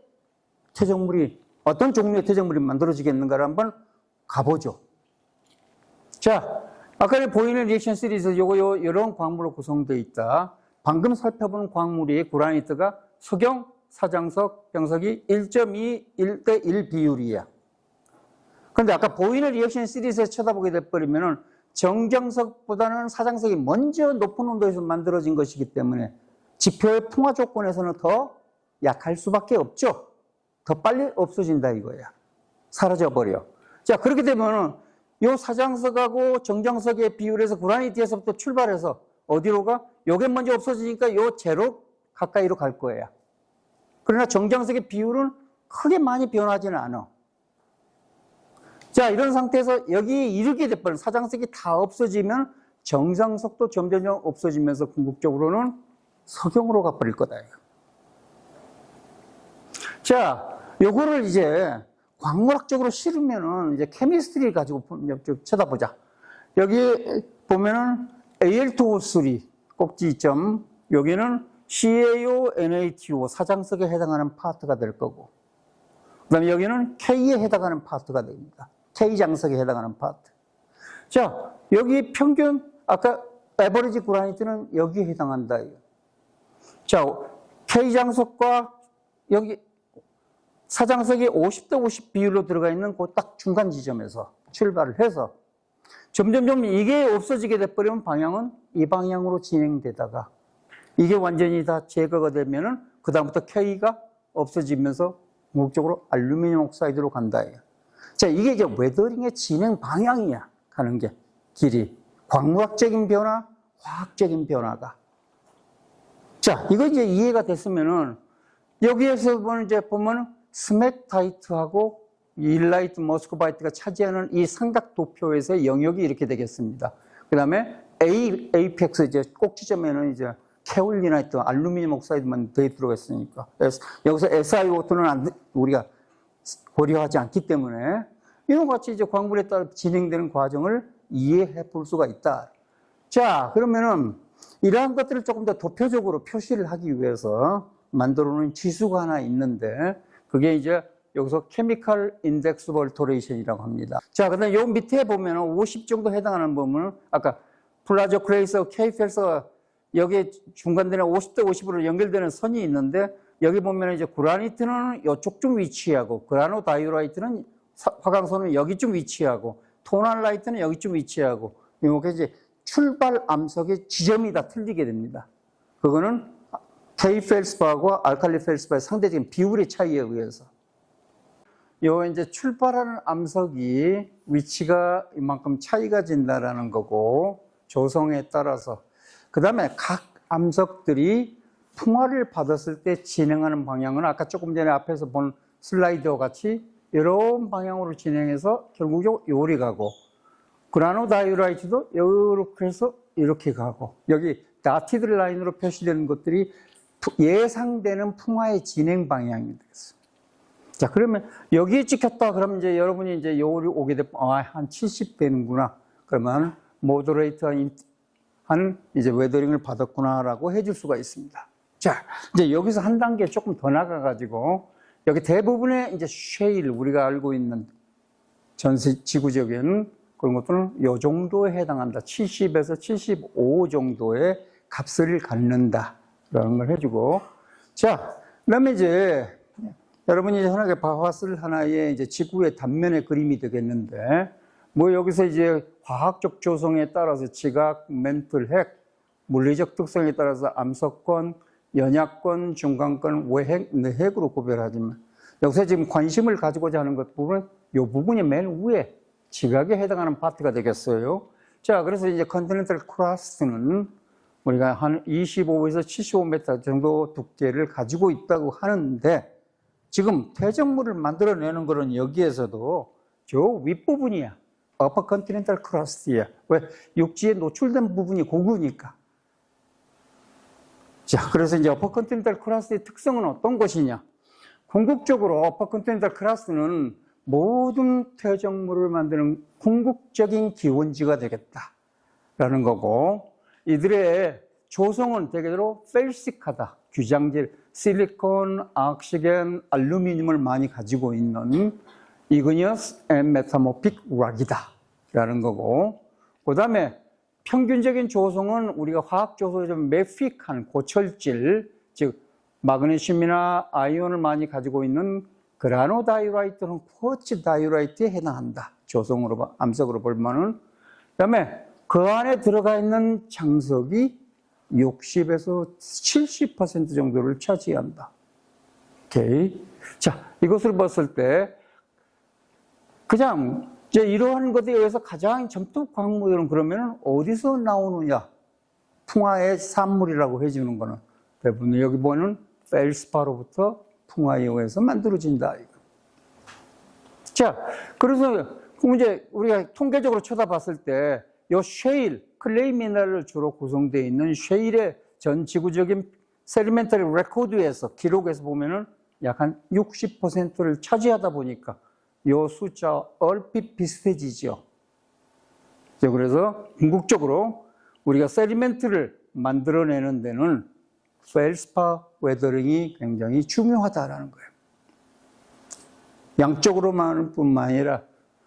어떤 종류의 퇴적물이 만들어지겠는가를 한번 가보죠. 자, 아까 보이는 리액션 시리즈 이런 광물로 구성되어 있다. 방금 살펴본 광물이 그라니트가 석영, 사장석, 병석이 1.2, 1대1 비율이야. 그런데 아까 보이는 리액션 시리즈에서 쳐다보게 돼버리면은 정장석보다는 사장석이 먼저 높은 온도에서 만들어진 것이기 때문에 지표의 풍화 조건에서는 더 약할 수밖에 없죠. 더 빨리 없어진다 이거야. 사라져버려. 자, 그렇게 되면은 요 사장석하고 정장석의 비율에서 그라니트에서부터 출발해서 어디로 가? 요게 먼저 없어지니까 요 제로 가까이로 갈 거야. 그러나 정장석의 비율은 크게 많이 변하지는 않아. 자, 이런 상태에서 여기에 이르게 돼버린 사장석이 다 없어지면 정장석도 점점 없어지면서 궁극적으로는 석영으로 가버릴 거다. 자, 요거를 이제 광물학적으로 실으면은 이제 케미스트리를 가지고 좀 쳐다보자. 여기 보면은 Al2O3 꼭지점, 여기는 CaO, NaTO 사장석에 해당하는 파트가 될 거고, 그 다음에 여기는 K에 해당하는 파트가 됩니다. K장석에 해당하는 파트. 자, 여기 평균, 아까 에버리지 그라니트는 여기에 해당한다. 자, K장석과 여기 사장석이 50대 50 비율로 들어가 있는 그 딱 중간 지점에서 출발을 해서 점점점 이게 없어지게 돼버리면 방향은 이 방향으로 진행되다가 이게 완전히 다 제거가 되면은 그다음부터 K가 없어지면서 궁극적으로 알루미늄 옥사이드로 간다. 자, 이게 이제 웨더링의 진행 방향이야. 가는 게 길이. 광물학적인 변화, 화학적인 변화가. 자, 이거 이제 이해가 됐으면은 여기에서 보면 스맥타이트하고 일라이트 머스코바이트가 차지하는 이 삼각 도표에서의 영역이 이렇게 되겠습니다. 그 다음에 에이펙스 이제 꼭지점에는 이제 케올리나이트, 알루미늄 옥사이드만 더 들어가 있으니까 여기서 SiO2는 우리가 고려하지 않기 때문에 이런 같이 이제 광물에 따라 진행되는 과정을 이해해 볼 수가 있다. 자, 그러면은 이러한 것들을 조금 더 도표적으로 표시를 하기 위해서 만들어 놓은 지수가 하나 있는데 그게 이제 여기서 케미컬 인덱스 볼토레이션이라고 합니다. 자, 그다음에 요 밑에 보면은 50 정도 해당하는 부분은 아까 플라조 클레이스, K펠스가 여기에 중간되는 50대 50으로 연결되는 선이 있는데 여기 보면 이제 그라니트는 이쪽쯤 위치하고 그라노다이오라이트는 화강선은 여기쯤 위치하고 토날라이트는 여기쯤 위치하고 이렇게 이제 출발 암석의 지점이 다 틀리게 됩니다. 그거는 K펠스파하고 알칼리 펠스파의 상대적인 비율의 차이에 의해서 요 이제 출발하는 암석이 위치가 이만큼 차이가 진다라는 거고 조성에 따라서 그 다음에 각 암석들이 풍화를 받았을 때 진행하는 방향은 아까 조금 전에 앞에서 본 슬라이드와 같이 이런 방향으로 진행해서 결국적으로 요리 가고 그라노다이오라이트도 이렇게 해서 이렇게 가고 여기 다티드 라인으로 표시되는 것들이 예상되는 풍화의 진행 방향이 되겠습니다. 자, 그러면 여기에 찍혔다 그러면 이제 여러분이 이제 요리 오게 되면 한 70 되는구나. 그러면 모더레이트한 이제 웨더링을 받았구나라고 해줄 수가 있습니다. 자, 이제 여기서 한 단계 조금 더 나가가지고 여기 대부분의 이제 쉐일, 우리가 알고 있는 전세 지구적인 그런 것들은 이 정도에 해당한다. 70에서 75 정도의 값을 갖는다라는 걸 해주고. 자, 그다음에 이제 여러분이 이제 흔하게 봐왔을 하나의 이제 지구의 단면의 그림이 되겠는데, 뭐 여기서 이제 화학적 조성에 따라서 지각, 멘틀, 핵, 물리적 특성에 따라서 암석권, 연약권, 중간권, 외핵, 내핵으로 구별하지만, 여기서 지금 관심을 가지고자 하는 것 부분은 이 부분이 맨 위에 지각에 해당하는 파트가 되겠어요. 자, 그래서 이제 컨티넨탈 크러스트는 우리가 한 25에서 75m 정도 두께를 가지고 있다고 하는데, 지금 퇴적물을 만들어내는 거는 여기에서도 저 윗부분이야. 어퍼 컨티넨탈 크러스트야. 왜? 육지에 노출된 부분이 고구니까. 자, 그래서 이제 어퍼 컨티넨탈 크러스트의 특성은 어떤 것이냐? 궁극적으로 어퍼 컨티넨탈 크러스트는 모든 퇴적물을 만드는 궁극적인 기원지가 되겠다라는 거고, 이들의 조성은 대개로 펠식하다. 규장질, 실리콘, 악시겐, 알루미늄을 많이 가지고 있는 이그니어스 앤 메타모픽 락이다라는 거고, 그 다음에 평균적인 조성은 우리가 화학 조성에 좀 메픽한 고철질, 즉 마그네슘이나 아이온을 많이 가지고 있는 그라노다이오라이트는 쿼츠 다이오라이트에 해당한다. 조성으로, 암석으로 보면은. 그 다음에 그 안에 들어가 있는 장석이 60에서 70% 정도를 차지한다. 오케이. 자, 이것을 봤을 때, 그냥, 이제 이러한 것에 의해서 가장 점토 광물은 그러면 어디서 나오느냐? 풍화의 산물이라고 해주는 거는 대부분 여기 보면 펠스파로부터 풍화에 의해서 만들어진다. 자, 그래서 이제 우리가 통계적으로 쳐다봤을 때, 요 쉐일, 클레이 미네랄을 주로 구성되어 있는 쉐일의 전 지구적인 세디멘터리 레코드에서, 기록에서 보면은 약 한 60%를 차지하다 보니까 요 숫자 얼핏 비슷해지죠. 그래서 궁극적으로 우리가 세디멘트를 만들어내는 데는 펠스파 웨더링이 굉장히 중요하다라는 거예요. 양적으로만 뿐만 아니라.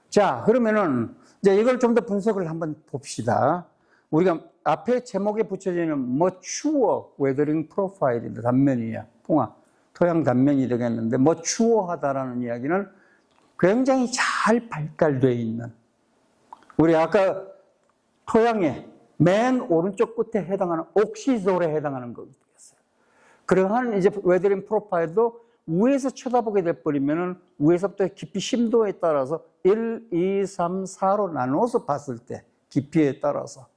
자, 그러면은 이제 이걸 좀 더 분석을 한번 봅시다. 우리가 앞에 제목에 붙여져 있는 mature weathering profile이다. 단면이야. 풍화, 토양 단면이 되겠는데, mature하다라는 이야기는 굉장히 잘 발달되어 있는, 우리 아까 토양의 맨 오른쪽 끝에 해당하는 옥시졸에 해당하는 거겠어요. 그러한 이제 웨더링 프로파일도 위에서 쳐다보게 돼버리면은 위에서부터 깊이 심도에 따라서 1, 2, 3, 4로 나눠서 봤을 때 깊이에 따라서,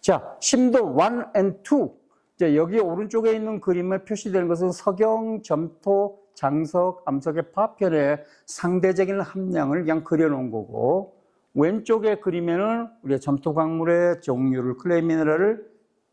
자, 심도 1 and 2, 이제 여기 오른쪽에 있는 그림에 표시되는 것은 석영, 점토, 장석, 암석의 파편의 상대적인 함량을 그냥 그려놓은 거고, 왼쪽에 그리면은 우리가 점토 광물의 종류를, 클레이 미네랄을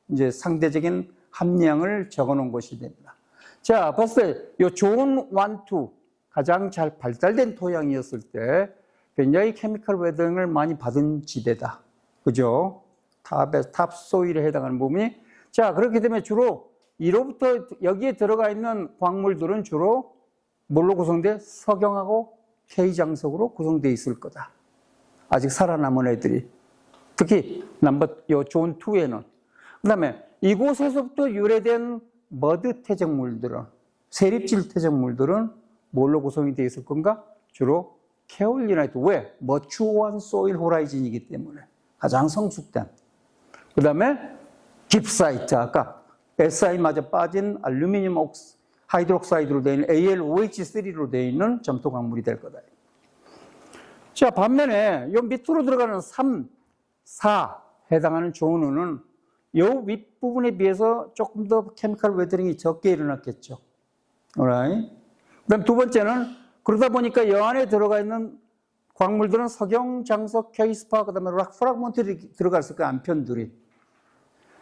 이제 상대적인 함량을 적어놓은 것이 됩니다. 자, 봤을 때 이 존 1, 2 가장 잘 발달된 토양이었을 때 굉장히 케미컬 웨더링을 많이 받은 지대다. 그죠? 탑 소일에 해당하는 부분이. 자, 그렇게 되면 주로 이로부터 여기에 들어가 있는 광물들은 주로 뭘로 구성돼? 석영하고 K장석으로 구성되어 있을 거다. 아직 살아남은 애들이. 특히 요 존 2에는. 그 다음에 이곳에서부터 유래된 머드 퇴적물들은, 세립질 퇴적물들은 뭘로 구성이 되어 있을 건가? 주로 케올리나이트. 왜? 머추어한 소일 호라이즌이기 때문에. 가장 성숙된. 그 다음에 깁사이트. 아까 SI마저 빠진 알루미늄 하이드록사이드로 되어 있는 AlOH3로 되어 있는 점토 광물이 될 거다. 자, 반면에 요 밑으로 들어가는 3, 4 해당하는 존은 요 윗부분에 비해서 조금 더 케미컬 웨더링이 적게 일어났겠죠. alright. 그 다음 두 번째는, 그러다 보니까 이 안에 들어가 있는 광물들은 석영, 장석, 케이스파, 그 다음에 락 프라그먼트들이 들어갔을 거예요, 안편들이.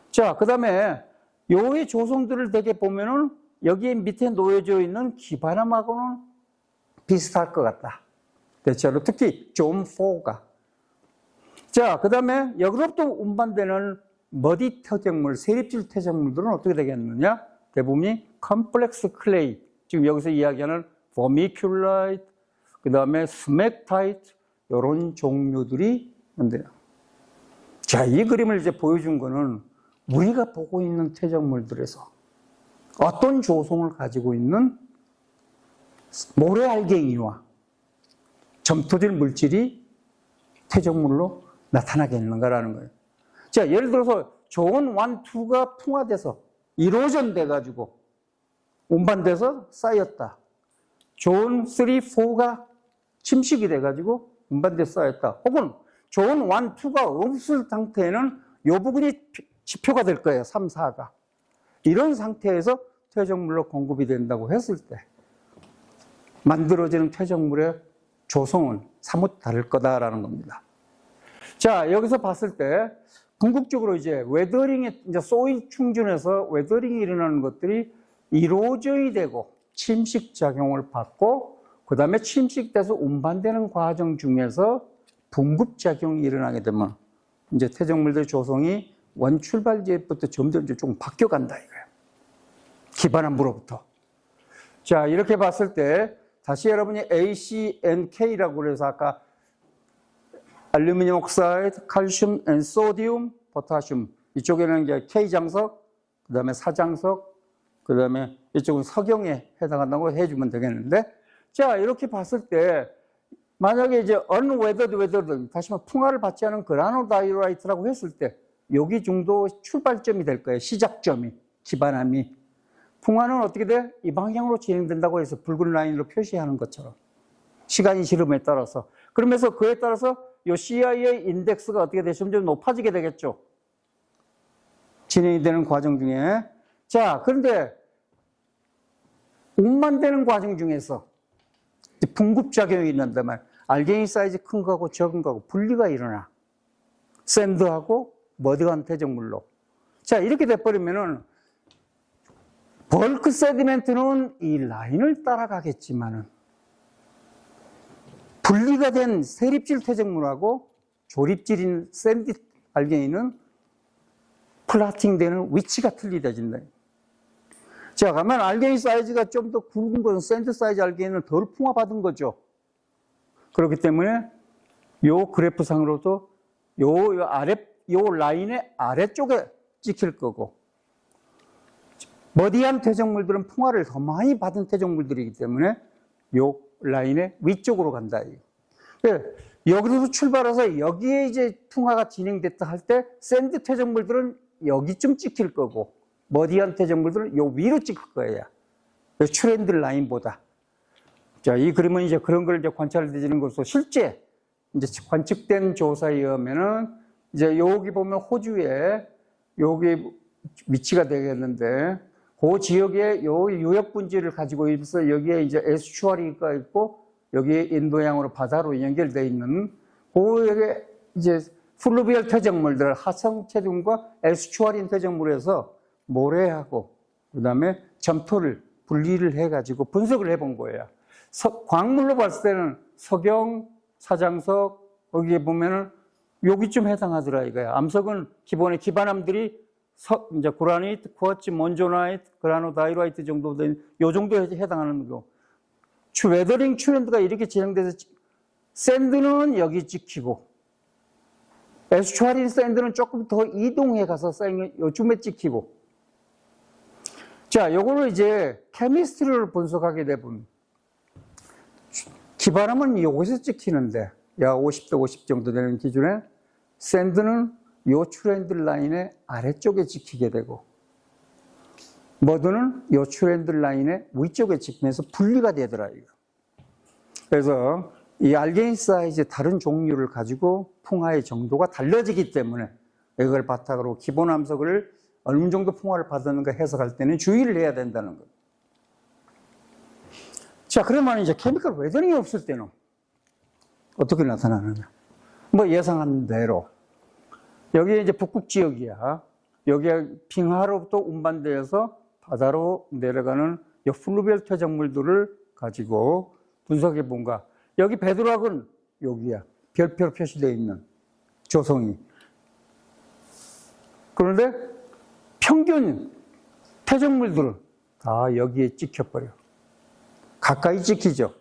자, 그 다음에 요의 조성들을 되게 보면은 여기에 밑에 놓여져 있는 기반함하고는 비슷할 것 같다. 대체로 특히 존 4가. 자, 그 다음에 여기로부터 운반되는 머디 퇴적물, 세립질 퇴적물들은 어떻게 되겠느냐? 대부분이 컴플렉스 클레이, 지금 여기서 이야기하는 버미큘라이트, 그 다음에 스맥타이트, 이런 종류들이 있는데요. 자, 이 그림을 이제 보여준 거는 우리가 보고 있는 퇴적물들에서 어떤 조성을 가지고 있는 모래알갱이와 점토질 물질이 퇴적물로 나타나겠는가라는 거예요. 자, 예를 들어서 존 1, 2가 풍화돼서 이로전 돼가지고 운반돼서 쌓였다. 존 3, 4가 침식이 돼가지고 운반돼서 쌓였다. 혹은 존 1, 2가 없을 상태에는 이 부분이 지표가 될 거예요. 3, 4가. 이런 상태에서 퇴적물로 공급이 된다고 했을 때 만들어지는 퇴적물의 조성은 사뭇 다를 거다라는 겁니다. 자, 여기서 봤을 때 궁극적으로 이제 웨더링에 이제 소일 충전에서 웨더링이 일어나는 것들이 이로전이 되고 침식 작용을 받고 그다음에 침식돼서 운반되는 과정 중에서 분급 작용이 일어나게 되면 이제 퇴적물들 조성이 원 출발지부터 점점 좀 바뀌어 간다 이거예요. 기반함으로부터. 자, 이렇게 봤을 때 다시 여러분이 ACNK라고 그래서 아까 알루미늄 옥사이드, 칼슘, 소디움, 포타슘 이쪽에는 이제 K장석, 그 다음에 사장석, 그 다음에 이쪽은 석영에 해당한다고 해주면 되겠는데, 자, 이렇게 봤을 때 만약에 이제 unweathered weathered, 다시 말해 풍화를 받지 않은 그라노다이오라이트라고 했을 때 여기 정도 출발점이 될 거예요. 시작점이, 기반함이. 풍화는 어떻게 돼? 이 방향으로 진행된다고 해서 붉은 라인으로 표시하는 것처럼 시간이 지름에 따라서. 그러면서 그에 따라서 이 CIA 인덱스가 어떻게 돼? 점점 높아지게 되겠죠. 진행이 되는 과정 중에. 자, 그런데 운반되는 과정 중에서 분급작용이 있는다면 알갱이 사이즈 큰 거하고 적은 거하고 분리가 일어나. 샌드하고 머드한 퇴적물로. 자, 이렇게 돼버리면은 벌크 세디멘트는 이 라인을 따라가겠지만은 분리가 된 세립질 퇴적물하고 조립질인 샌드 알갱이는 플라팅되는 위치가 틀리다진다. 자, 그러면 알갱이 사이즈가 좀 더 굵은 것은 샌드 사이즈 알갱이는 덜 풍화받은 거죠. 그렇기 때문에 요 그래프상으로도 요 라인의 아래쪽에 찍힐 거고, 머디한 퇴적물들은 풍화를 더 많이 받은 퇴적물들이기 때문에 요 라인의 위쪽으로 간다. 여기서 출발해서 여기에 이제 풍화가 진행됐다 할 때 샌드 퇴적물들은 여기쯤 찍힐 거고, 머디한 퇴적물들은 요 위로 찍힐 거예요. 트렌드 라인보다. 자, 이 그림은 이제 그런 걸 이제 관찰되는 것으로 실제 이제 관측된 조사에 의하면은 이제 여기 보면 호주에 여기 위치가 되겠는데 그 지역에 요 유역 분지를 가지고 있어서 여기에 이제 에스추어리가 있고 여기에 인도양으로 바다로 연결되어 있는 그에 이제 플루비얼 퇴적물들 하성 퇴적물과 에스추어린 퇴적물에서 모래하고 그다음에 점토를 분리를 해가지고 분석을 해본 거예요. 광물로 봤을 때는 석영, 사장석 거기에 보면은 여기쯤 해당하더라 이거야. 암석은 기본의 기반함들이 이제 그라니트, 쿼츠, 몬조나이트, 그라노다이로이트 정도 된 요 정도에 해당하는 거. 웨더링 트렌드가 이렇게 진행돼서 샌드는 여기 찍히고 에스추어린 샌드는 조금 더 이동해 가서 요쯤에 찍히고. 자, 요거를 이제 케미스트리를 분석하게 되면 기반함은 여기서 찍히는데 약 50대 50 정도 되는 기준에 샌드는 요 트렌드 라인의 아래쪽에 찍히게 되고 머드는 요 트렌드 라인의 위쪽에 찍히면서 분리가 되더라고요. 그래서 이 알갱이 사이즈 다른 종류를 가지고 풍화의 정도가 달라지기 때문에 이걸 바탕으로 기본 함석을 어느 정도 풍화를 받았는가 해석할 때는 주의를 해야 된다는 것. 자, 그러면 이제 케미컬 웨더링이 없을 때는 어떻게 나타나느냐? 뭐 예상한 대로 여기 이제 북극 지역이야. 여기에 빙하로부터 운반되어서 바다로 내려가는 이 플루비얼 퇴적물들을 가지고 분석해 본가. 여기 베드락은 여기야. 별표로 표시되어 있는 조성이. 그런데 평균 퇴적물들은 다 여기에 찍혀버려. 가까이 찍히죠.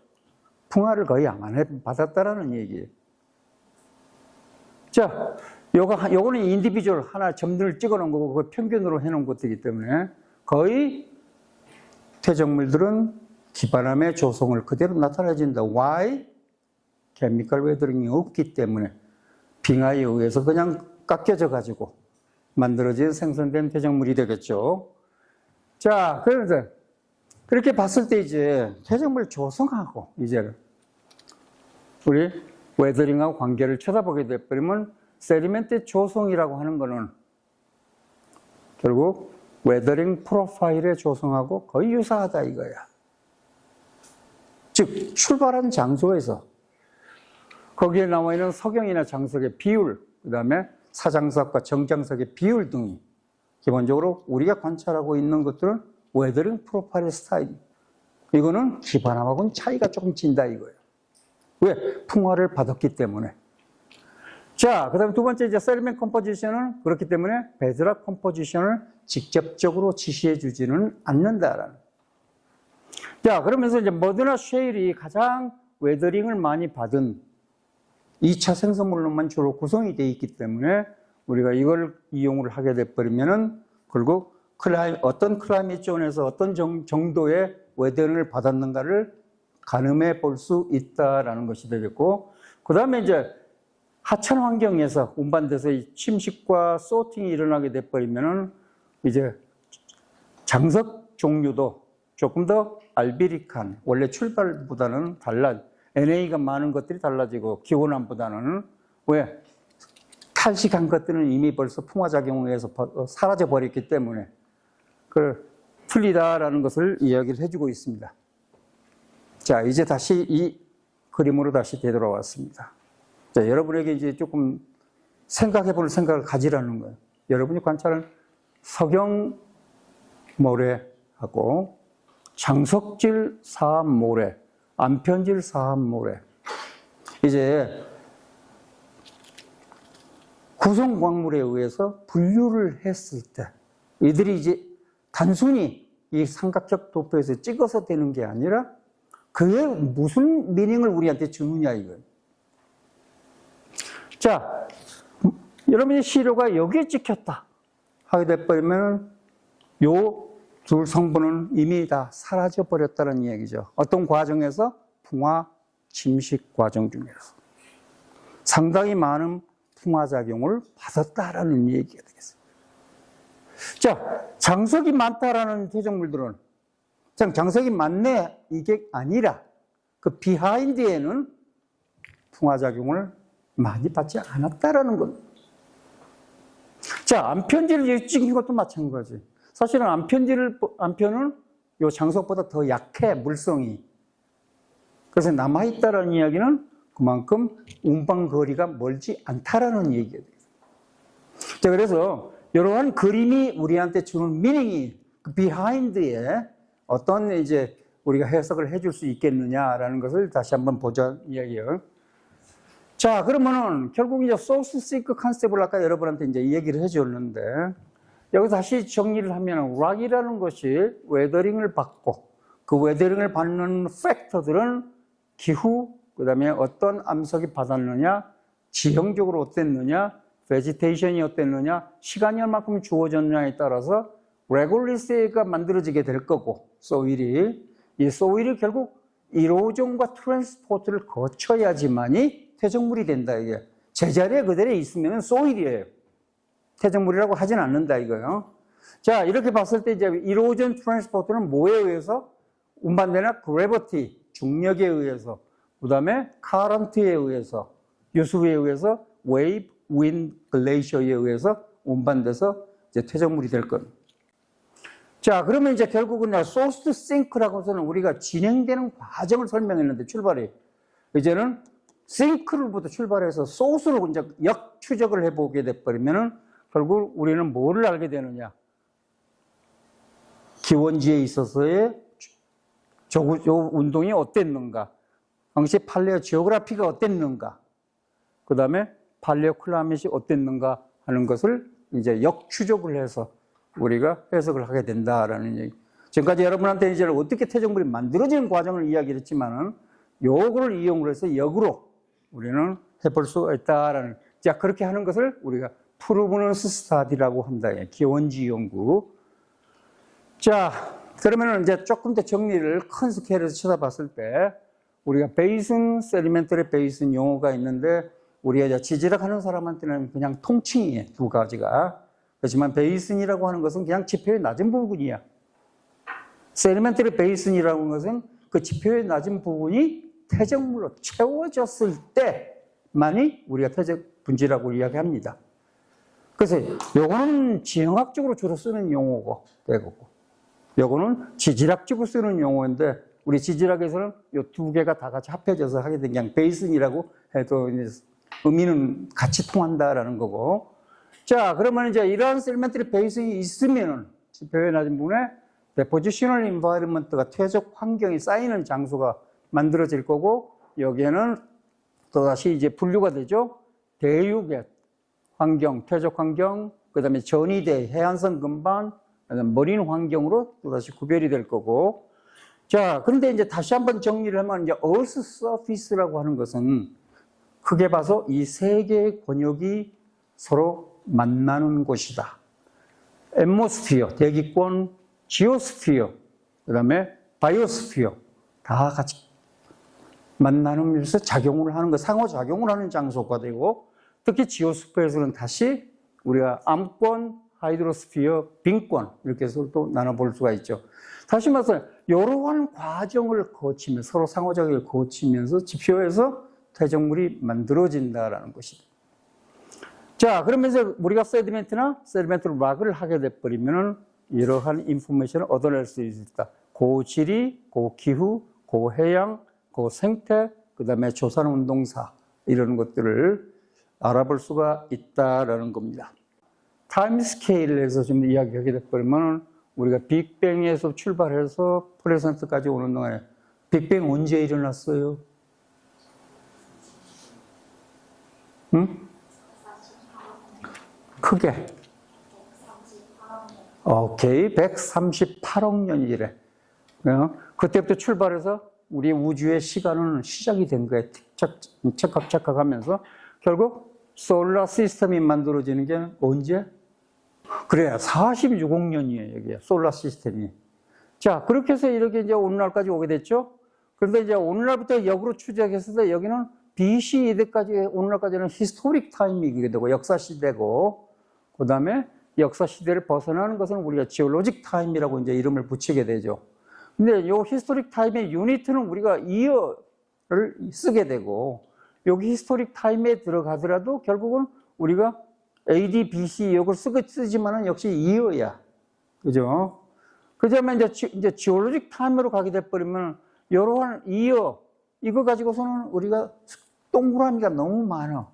풍화를 거의 안 받았다라는 얘기예요. 자, 요거는 인디비주얼 하나 점들을 찍어 놓은 거고, 그 평균으로 해 놓은 것이기 때문에 거의 퇴적물들은 기반암의 조성을 그대로 나타내준다. Why? 케미컬 웨더링이 없기 때문에 빙하에 의해서 그냥 깎여져 가지고 만들어진 생성된 퇴적물이 되겠죠. 자, 그런데 그렇게 봤을 때 이제 퇴적물 조성하고 이제는 우리 웨더링하고 관계를 쳐다보게 되버리면 세디멘트 조성이라고 하는 거는 결국 웨더링 프로파일의 조성하고 거의 유사하다 이거야. 즉 출발한 장소에서 거기에 나와 있는 석영이나 장석의 비율, 그 다음에 사장석과 정장석의 비율 등이 기본적으로 우리가 관찰하고 있는 것들은 웨더링 프로파일의 스타일. 이거는 기반암하고는 차이가 조금 진다 이거예요. 왜? 풍화를 받았기 때문에. 자, 그 다음에 두 번째 이제 세디멘트 컴포지션은 그렇기 때문에 베드락 컴포지션을 직접적으로 지시해 주지는 않는다라는. 자, 그러면서 이제 머드나 쉐일이 가장 웨더링을 많이 받은 2차 생성물로만 주로 구성이 되어 있기 때문에 우리가 이걸 이용을 하게 돼버리면은 결국 어떤 클라이밋 존에서 어떤 정도의 웨더링을 받았는가를 가늠해 볼 수 있다라는 것이 되겠고, 그 다음에 이제 하천 환경에서 운반돼서 침식과 소팅이 일어나게 돼버리면은 이제 장석 종류도 조금 더 알비릭한, 원래 출발보다는 NA가 많은 것들이 달라지고 기온암보다는 왜? 탈식한 것들은 이미 벌써 풍화작용에 의해서 사라져 버렸기 때문에 틀리다라는 것을 이야기를 해주고 있습니다. 자, 이제 다시 이 그림으로 다시 되돌아왔습니다. 자, 여러분에게 이제 조금 생각해볼 생각을 가지라는 거예요. 여러분이 관찰한 석영모래하고 장석질 사암모래, 안편질 사암모래. 이제 구성광물에 의해서 분류를 했을 때 이들이 이제 단순히 이 삼각형 도표에서 찍어서 되는 게 아니라 그게 무슨 미닝을 우리한테 주느냐 이거예요. 자, 여러분의 시료가 여기에 찍혔다 하게 돼버리면 요 둘 성분은 이미 다 사라져 버렸다는 얘기죠. 어떤 과정에서? 풍화 침식 과정 중에서 상당히 많은 풍화작용을 받았다라는 얘기가 되겠어요. 자, 장석이 많다라는 퇴적물들은 장석이 많네 이게 아니라 그 비하인드에는 풍화작용을 많이 받지 않았다라는 겁니다. 자, 안편지를 찍은 것도 마찬가지. 사실은 안편은 요 장석보다 더 약해, 물성이. 그래서 남아있다라는 이야기는 그만큼 운반거리가 멀지 않다라는 얘기예요. 자, 그래서 이러한 그림이 우리한테 주는 미닝이 그 비하인드에 어떤 이제 우리가 해석을 해줄 수 있겠느냐라는 것을 다시 한번 보자 이야기예요. 자, 그러면은 결국 이제 소스 싱크 컨셉을 아까 여러분한테 이제 얘기를 해줬는데 여기서 다시 정리를 하면 락이라는 것이 웨더링을 받고 그 웨더링을 받는 팩터들은 기후, 그 다음에 어떤 암석이 받았느냐, 지형적으로 어땠느냐, 베지테이션이 어땠느냐, 시간이 얼마큼 주어졌느냐에 따라서 레골리스가 만들어지게 될 거고 이 소일이 결국 이로전과 트랜스포트를 거쳐야지만이 퇴적물이 된다 이게. 제자리에 그대로 있으면 소일이에요. 퇴적물이라고 하진 않는다 이거요. 자, 이렇게 봤을 때 이제 이로전 트랜스포트는 뭐에 의해서 운반되나? 그래비티, 중력에 의해서, 그 다음에 카런트에 의해서, 유수에 의해서, 웨이브, 윈, 글레이셔에 의해서 운반돼서 이제 퇴적물이 될 겁니다. 자, 그러면 이제 결국은 소스 싱크라고 해서는 우리가 진행되는 과정을 설명했는데 출발이 이제는 싱크로부터 출발해서 소스로 이제 역추적을 해보게 돼버리면은 결국 우리는 뭐를 알게 되느냐? 기원지에 있어서의 운동이 어땠는가? 당시 팔레오 지오그래피가 어땠는가? 그 다음에 팔레오 클라이밋이 어땠는가 하는 것을 이제 역추적을 해서 우리가 해석을 하게 된다라는 얘기. 지금까지 여러분한테 이제 어떻게 퇴적물이 만들어지는 과정을 이야기를 했지만은 요거를 이용을 해서 역으로 우리는 해볼 수 있다라는, 자, 그렇게 하는 것을 우리가 프루브넌스 스타디라고 합니다. 기원지 연구. 자, 그러면은 이제 조금 더 정리를 큰 스케일에서 쳐다봤을 때 우리가 베이슨, 세디멘터리 베이슨 용어가 있는데 우리가 이제 지질학 하는 사람한테는 그냥 통칭이에요. 두 가지가. 그렇지만 베이슨이라고 하는 것은 그냥 지표의 낮은 부분이야. 세디멘터리 베이슨이라고 하는 것은 그 지표의 낮은 부분이 퇴적물로 채워졌을 때만이 우리가 퇴적 분지라고 이야기합니다. 그래서 요거는 지형학적으로 주로 쓰는 용어고 되고, 요거는 지질학적으로 쓰는 용어인데 우리 지질학에서는 요 두 개가 다 같이 합해져서 하게 된 그냥 베이슨이라고 해도 의미는 같이 통한다라는 거고. 자, 그러면 이제 이러한 세디멘터리 베이슨이 있으면은 지표의 낮은 부분에 포지셔널 인바이러먼트가 퇴적 환경이 쌓이는 장소가 만들어질 거고, 여기에는 또다시 이제 분류가 되죠. 대륙의 환경, 퇴적 환경, 그 다음에 전이대, 해안선 근반, 그다음에 머린 환경으로 또다시 구별이 될 거고. 자, 그런데 이제 다시 한번 정리를 하면 이제 Earth Surface라고 하는 것은 크게 봐서 이 세 개의 권역이 서로 만나는 곳이다. 앰모스피어, 대기권, 지오스피어, 그 다음에 바이오스피어 다 같이 만나면서 작용을 하는 것, 상호작용을 하는 장소가 되고, 특히 지오스피어에서는 다시 우리가 암권, 하이드로스피어, 빙권 이렇게 해서 또 나눠볼 수가 있죠. 다시 말해서 이러한 과정을 거치면서 서로 상호작용을 거치면서 지표에서 퇴적물이 만들어진다라는 것이다. 자, 그러면서 우리가 세디멘트나 세디멘트 락을 하게 돼버리면은 이러한 인포메이션을 얻어낼 수 있다. 고지리, 고기후, 고해양, 고생태, 그 다음에 조산운동사 이런 것들을 알아볼 수가 있다라는 겁니다. 타임 스케일에서 좀 이야기하게 돼버리면 우리가 빅뱅에서 출발해서 플레센트까지 오는 동안에 빅뱅 언제 일어났어요? 응? 크게. 오케이, 138억 년이래. 그때부터 출발해서 우리 우주의 시간은 시작이 된 거예요. 착각 하면서 결국 솔라 시스템이 만들어지는 게 언제? 그래야 46억 년이에요, 여기 솔라 시스템이. 자, 그렇게 해서 이렇게 이제 오늘날까지 오게 됐죠. 그런데 이제 오늘날부터 역으로 추적했을 때 여기는 BC 이때까지 오늘날까지는 히스토릭 타임이게 되고 역사 시대고, 그 다음에 역사 시대를 벗어나는 것은 우리가 지올로직 타임이라고 이제 이름을 붙이게 되죠. 근데 요 히스토릭 타임의 유니트는 우리가 이어를 쓰게 되고, 여기 히스토릭 타임에 들어가더라도 결국은 우리가 AD, BC 이걸 쓰지만은 역시 이어야. 그죠? 그다음에 이제 지올로직 타임으로 가게 돼버리면 이러한 이어, 이거 가지고서는 우리가 동그라미가 너무 많아.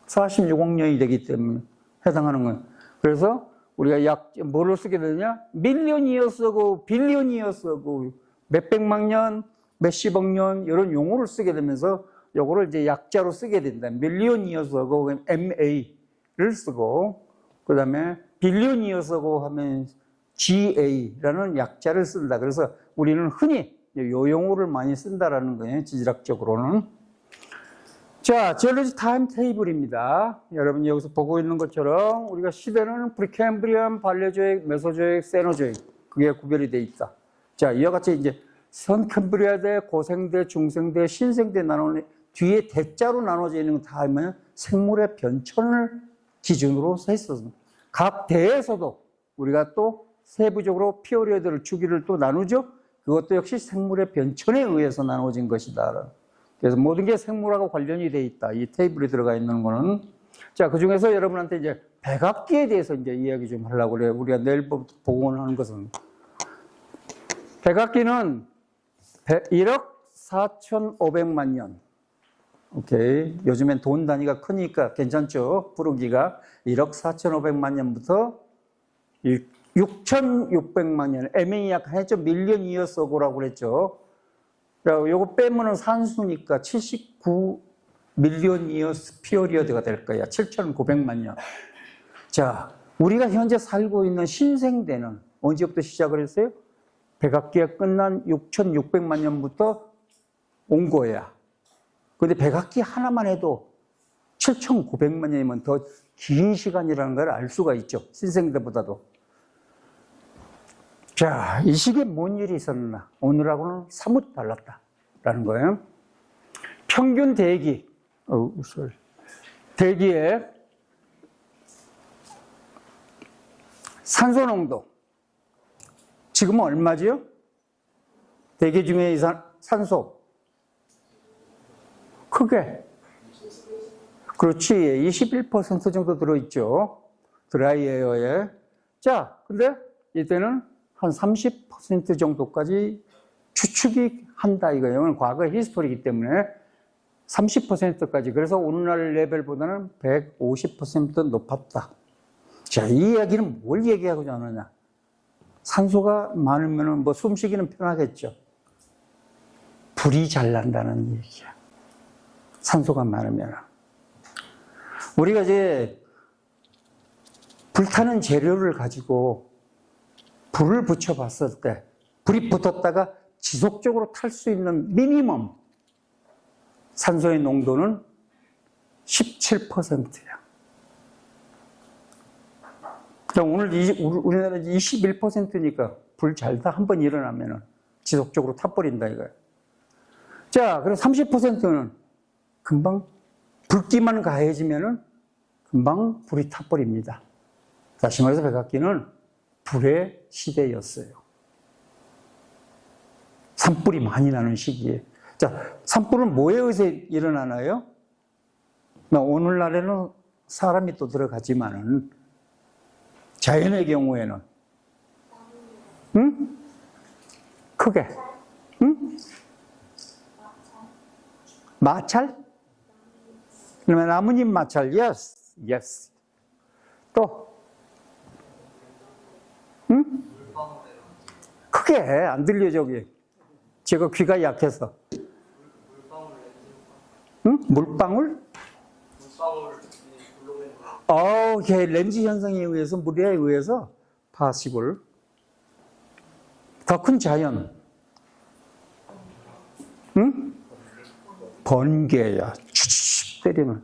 46억 년이 되기 때문에 해당하는 건. 그래서 우리가 뭐를 쓰게 되냐? 밀리언 이어서고, 빌리언 이어서고, 몇백만 년, 몇십억 년, 이런 용어를 쓰게 되면서 요거를 이제 약자로 쓰게 된다. 밀리언 이어서고, MA를 쓰고, 그 다음에 빌리언 이어서고 하면 GA라는 약자를 쓴다. 그래서 우리는 흔히 요 용어를 많이 쓴다라는 거예요. 지질학적으로는. 자, 지올로지 타임 테이블입니다. 여러분 여기서 보고 있는 것처럼 우리가 시대는 프리캠브리안, 발레조액, 메소조액, 세노조액 그게 구별이 돼 있다. 자, 이와 같이 이제 선캠브리아대, 고생대, 중생대, 신생대 나누는 뒤에 대자로 나눠져 있는 건 다 하면 생물의 변천을 기준으로 했었습니다. 각 대에서도 우리가 또 세부적으로 피어리어드를 주기를 또 나누죠. 그것도 역시 생물의 변천에 의해서 나눠진 것이다. 그래서 모든 게 생물하고 관련이 돼 있다. 이 테이블에 들어가 있는 거는. 자, 그 중에서 여러분한테 이제 백악기에 대해서 이제 이야기 좀 하려고 그래요. 우리가 내일부터 복원하는 것은. 백악기는 1억 4,500만 년. 오케이. 요즘엔 돈 단위가 크니까 괜찮죠? 부르기가 1억 4,500만 년부터 6,600만 년. 애매히 약간 했죠? 밀리언 이어서고라고 그랬죠? 요거 빼면은 산수니까 79 밀리언 이어스 피어리어드가 될 거야. 7,900만 년. 자, 우리가 현재 살고 있는 신생대는 언제부터 시작을 했어요? 백악기가 끝난 6,600만 년부터 온 거야. 근데 백악기 하나만 해도 7,900만 년이면 더 긴 시간이라는 걸 알 수가 있죠. 신생때보다도. 자, 이 시기에 뭔 일이 있었나? 오늘하고는 사뭇 달랐다라는 거예요. 평균 대기, 대기의 산소 농도. 지금은 얼마지요? 대기 중에 산소. 크게. 그렇지. 21% 정도 들어있죠. 드라이 에어에. 자, 근데 이때는 한 30% 정도까지 추측이 한다 이거예요. 과거 히스토리이기 때문에 30%까지. 그래서 오늘날 레벨보다는 150% 높았다. 자, 이 이야기는 뭘 얘기하고자 하느냐? 산소가 많으면 뭐 숨쉬기는 편하겠죠. 불이 잘 난다는 얘기야. 산소가 많으면. 우리가 이제 불타는 재료를 가지고 불을 붙여봤을 때 불이 붙었다가 지속적으로 탈 수 있는 미니멈 산소의 농도는 17%야. 오늘 우리나라 21%니까 불 잘 다 한번 일어나면 지속적으로 타버린다 이거야. 자, 그럼 30%는 금방 불기만 가해지면은 금방 불이 타버립니다. 다시 말해서 백악기는 불의 시대였어요. 산불이 많이 나는 시기에. 자, 산불은 뭐에 의해서 일어나나요? 오늘날에는 사람이 또 들어가지만은 자연의 경우에는 응? 크게 응? 마찰? 그러면 나뭇잎 마찰, yes, yes. 또 응? 크게 안 들려 저기. 제가 귀가 약해서. 응? 물방울? 걔 렌즈 현상에 의해서, 물에 의해서 파시골. 더 큰 자연. 응? 번개야. 추추 때리는.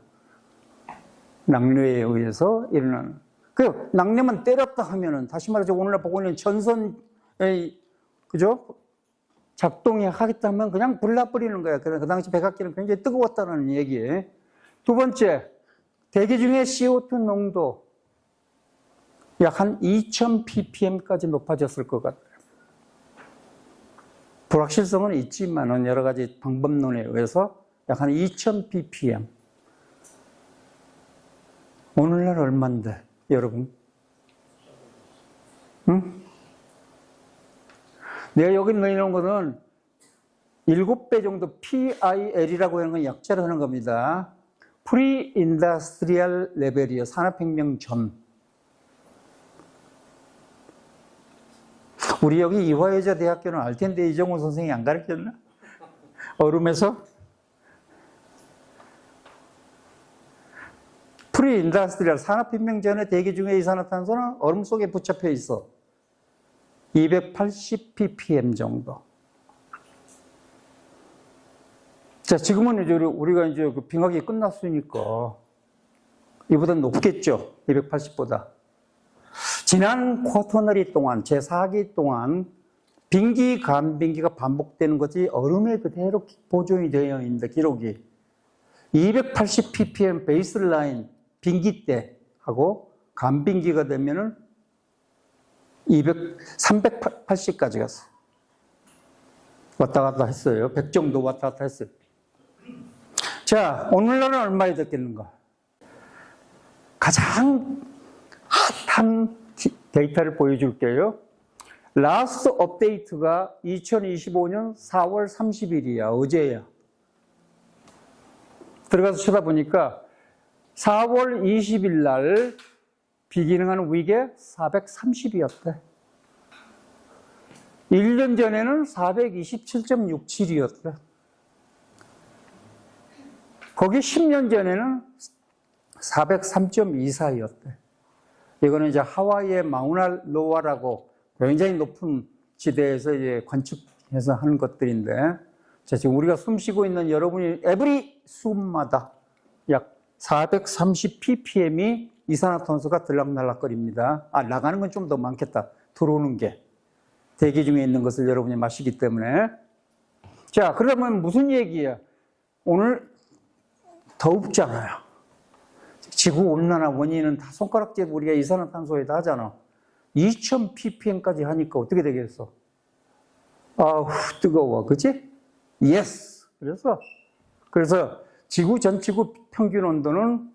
낙뢰에 의해서 일어나는. 그 낙뢰만 때렸다 하면은, 다시 말해서 오늘날 보고 있는 전선의, 그죠? 작동이 하겠다 하면 그냥 불 나버리는 거야. 그래서 그 당시 백악기는 굉장히 뜨거웠다는 얘기예요. 두 번째, 대기 중에 CO2 농도 약 한 2000ppm까지 높아졌을 것 같아요. 불확실성은 있지만 여러 가지 방법론에 의해서 약 한 2000ppm. 오늘날 얼만데, 여러분? 응? 내가 여기 넣어놓은 것은 7배 정도 PIL이라고 하는 건 약자로 하는 겁니다. 프리인더스트리얼 레벨이에요. 산업혁명 전. 우리 여기 이화여자 대학교는 알 텐데 이정훈 선생이 안 가르쳤나? 얼음에서? 프리인더스트리얼 산업혁명 전에 대기 중에 이산화탄소는 얼음 속에 붙잡혀 있어. 280 ppm 정도. 자, 지금은 이제 우리가 이제 그 빙하기 끝났으니까 이보다 높겠죠. 280보다. 지난 쿼터너리 동안, 제4기 동안 빙기, 간빙기가 반복되는 것이 얼음에 그대로 보존이 되어 있는데, 기록이. 280 ppm 베이스라인 빙기 때 하고 간빙기가 되면은 380까지 갔어요. 왔다 갔다 했어요. 100 정도 왔다 갔다 했어요. 자, 오늘날은 얼마에 됐겠는가? 가장 핫한 데이터를 보여줄게요. 라스트 업데이트가 2025년 4월 30일이야. 어제야. 들어가서 쳐다보니까 4월 20일 날 비기능한 위계 430이었대. 1년 전에는 427.67이었대. 거기 10년 전에는 403.24였대. 이거는 이제 하와이의 마우나로아라고 굉장히 높은 지대에서 이제 관측해서 하는 것들인데, 자, 지금 우리가 숨 쉬고 있는 여러분이 에브리 숨마다 약 430 ppm이 이산화탄소가 들락날락거립니다. 나가는 건 좀 더 많겠다. 들어오는 게. 대기 중에 있는 것을 여러분이 마시기 때문에. 자, 그러면 무슨 얘기야? 오늘 더웁잖아요. 지구온난화 원인은 다 손가락질 우리가 이산화탄소에다 하잖아. 2000 ppm까지 하니까 어떻게 되겠어? 아우, 뜨거워. 그치? 예스. 그래서 지구 전지구 평균 온도는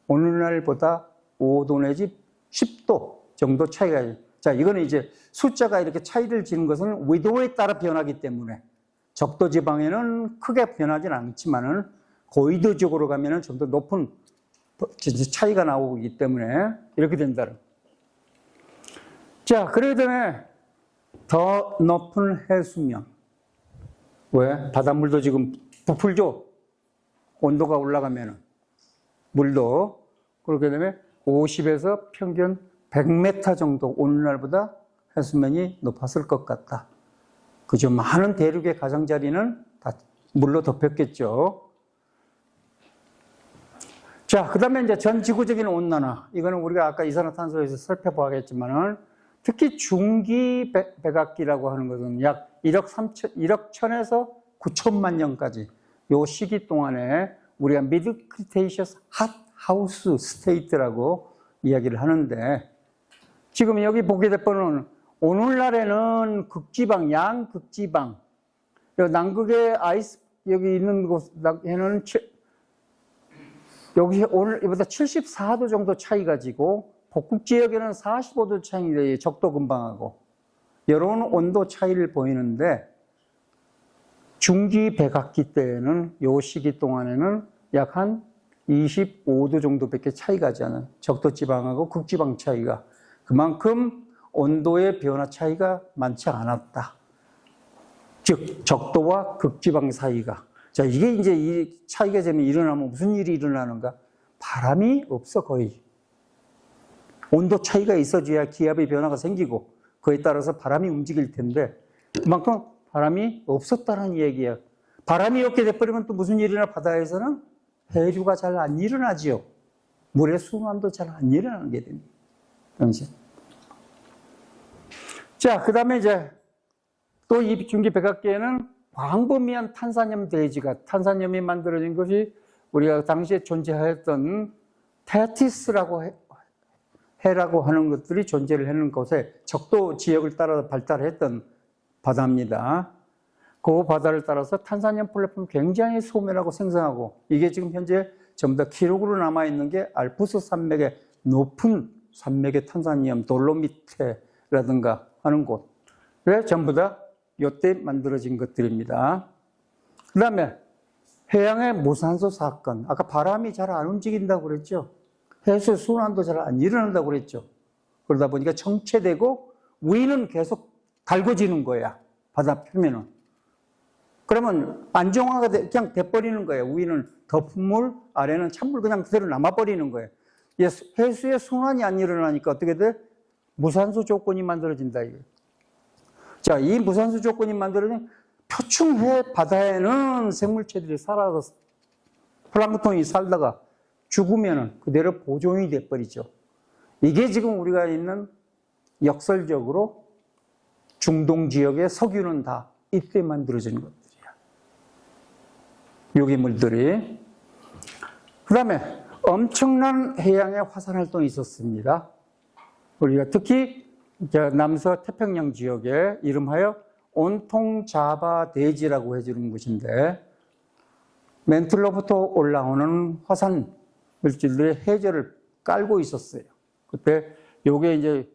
오늘날보다 5도 내지 10도 정도 차이가. 자, 이거는 이제 숫자가 이렇게 차이를 지는 것은 위도에 따라 변하기 때문에 적도 지방에는 크게 변하진 않지만은 고위도적으로 가면은 좀 더 높은 차이가 나오기 때문에 이렇게 된다. 자, 그러기 때문에 더 높은 해수면. 왜? 바닷물도 지금 부풀죠? 온도가 올라가면은. 물도. 그렇게 되면 50에서 평균 100m 정도 오늘날보다 해수면이 높았을 것 같다. 그죠? 많은 대륙의 가장자리는 다 물로 덮였겠죠. 자, 그 다음에 이제 전 지구적인 온난화. 이거는 우리가 아까 이산화탄소에서 살펴보겠지만은 특히 중기 백악기라고 하는 것은 약 1억 1000에서 9천만 년까지 요 시기 동안에 우리가 미드 크리테이셔스 핫하우스 스테이트라고 이야기를 하는데, 지금 여기 보게 되면은 오늘날에는 극지방, 양극지방, 남극의 아이스 여기 있는 곳에는 여기 오늘 이보다 74도 정도 차이가 지고 북극 지역에는 45도 차이인데 적도 근방하고 이런 온도 차이를 보이는데, 중기 백악기 때에는 요 시기 동안에는 약 한 25도 정도밖에 차이가 나지 않아요. 적도 지방하고 극지방 차이가. 그만큼 온도의 변화 차이가 많지 않았다. 즉 적도와 극지방 사이가. 자, 이게 이제 이 차이가 좀 일어나면 무슨 일이 일어나는가? 바람이 없어, 거의. 온도 차이가 있어줘야 기압의 변화가 생기고 그에 따라서 바람이 움직일 텐데 그만큼 바람이 없었다는 얘기야. 바람이 없게 돼버리면 또 무슨 일이나 바다에서는 해류가 잘 안 일어나지요. 물의 순환도 잘 안 일어나게 됩니다. 당시. 자, 그 다음에 이제 또 이 중기 백악기에는 광범위한 탄산염 대지가, 탄산염이 만들어진 것이 우리가 당시에 존재하였던 테티스라고 해라고 하는 것들이 존재를 하는 곳에 적도 지역을 따라 발달했던 바다입니다. 그 바다를 따라서 탄산염 플랫폼이 굉장히 소멸하고 생성하고, 이게 지금 현재 전부 다 기록으로 남아있는 게 알프스 산맥의 높은 산맥의 탄산염, 돌로미테라든가 하는 곳에 전부 다 이때 만들어진 것들입니다. 그 다음에 해양의 무산소 사건, 아까 바람이 잘 안 움직인다고 그랬죠. 해수 순환도 잘 안 일어난다고 그랬죠. 그러다 보니까 정체되고 위는 계속 달궈지는 거야, 바다 표면은. 그러면 안정화가 그냥 돼버리는 거예요. 위는 덮은 물, 아래는 찬물 그냥 그대로 남아버리는 거예요. 해수의 순환이 안 일어나니까 어떻게 돼? 무산소 조건이 만들어진다, 이거예요. 자, 이 무산소 조건이 만들어진 표층해 바다에는 생물체들이 살아서 플랑크톤이 살다가 죽으면 그대로 보존이 돼버리죠. 이게 지금 우리가 있는 역설적으로 중동 지역의 석유는 다 이때 만들어진 것들이야. 유기물들이. 그 다음에 엄청난 해양의 화산 활동이 있었습니다. 우리가 특히 남서 태평양 지역에 이름하여 온통 자바 대지라고 해주는 곳인데, 맨틀로부터 올라오는 화산 물질들의 해저를 깔고 있었어요. 그때 요게 이제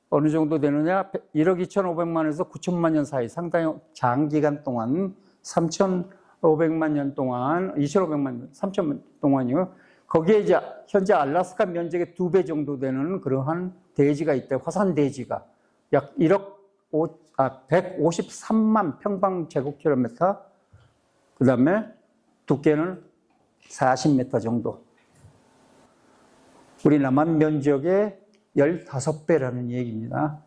어느 정도 되느냐? 1억 2,500만에서 9천만 년 사이, 상당히 장기간 동안 3,500만 년 동안, 2,500만 년, 3,000만 동안이요. 거기에 이제 현재 알래스카 면적의 2배 정도 되는 그러한 대지가 있대. 화산 대지가 약 153만 평방제곱킬로미터. 그 다음에 두께는 40m 정도. 우리 남한 면적의 15배라는 얘기입니다.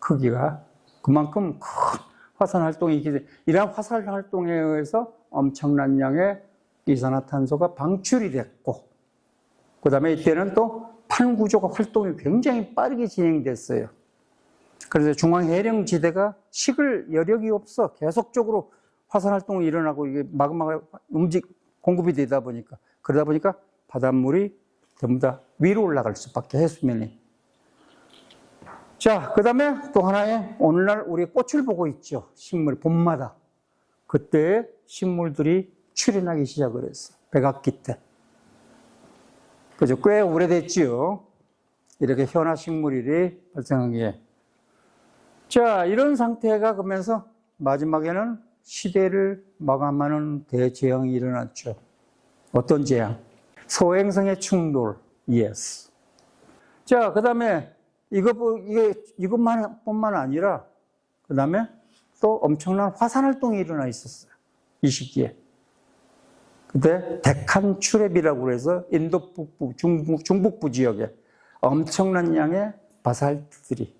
크기가 그만큼 큰 화산 활동이 있기 때문에 이러한 화산 활동에 의해서 엄청난 양의 이산화탄소가 방출이 됐고, 그 다음에 이때는 또 판 구조가 활동이 굉장히 빠르게 진행됐어요. 그래서 중앙해령지대가 식을 여력이 없어 계속적으로 화산 활동이 일어나고 이게 마그마가 공급이 되다 보니까, 그러다 보니까 바닷물이 전부 다 위로 올라갈 수밖에, 해수면이. 자, 그 다음에 또 하나의 오늘날 우리 꽃을 보고 있죠. 식물, 봄마다. 그때 식물들이 출현하기 시작을 했어. 백악기 때. 그죠? 꽤 오래됐지요. 이렇게 현화 식물이 발생한 게. 자, 이런 상태가 그러면서 마지막에는 시대를 마감하는 대재앙이 일어났죠. 어떤 재앙? 소행성의 충돌. Yes. 자, 그 다음에 이것뿐만 아니라, 그 다음에 또 엄청난 화산 활동이 일어나 있었어요. 이 시기에. 그때 데칸 추랩이라고 해서 인도 북부, 중북부 지역에 엄청난 양의 바살트들이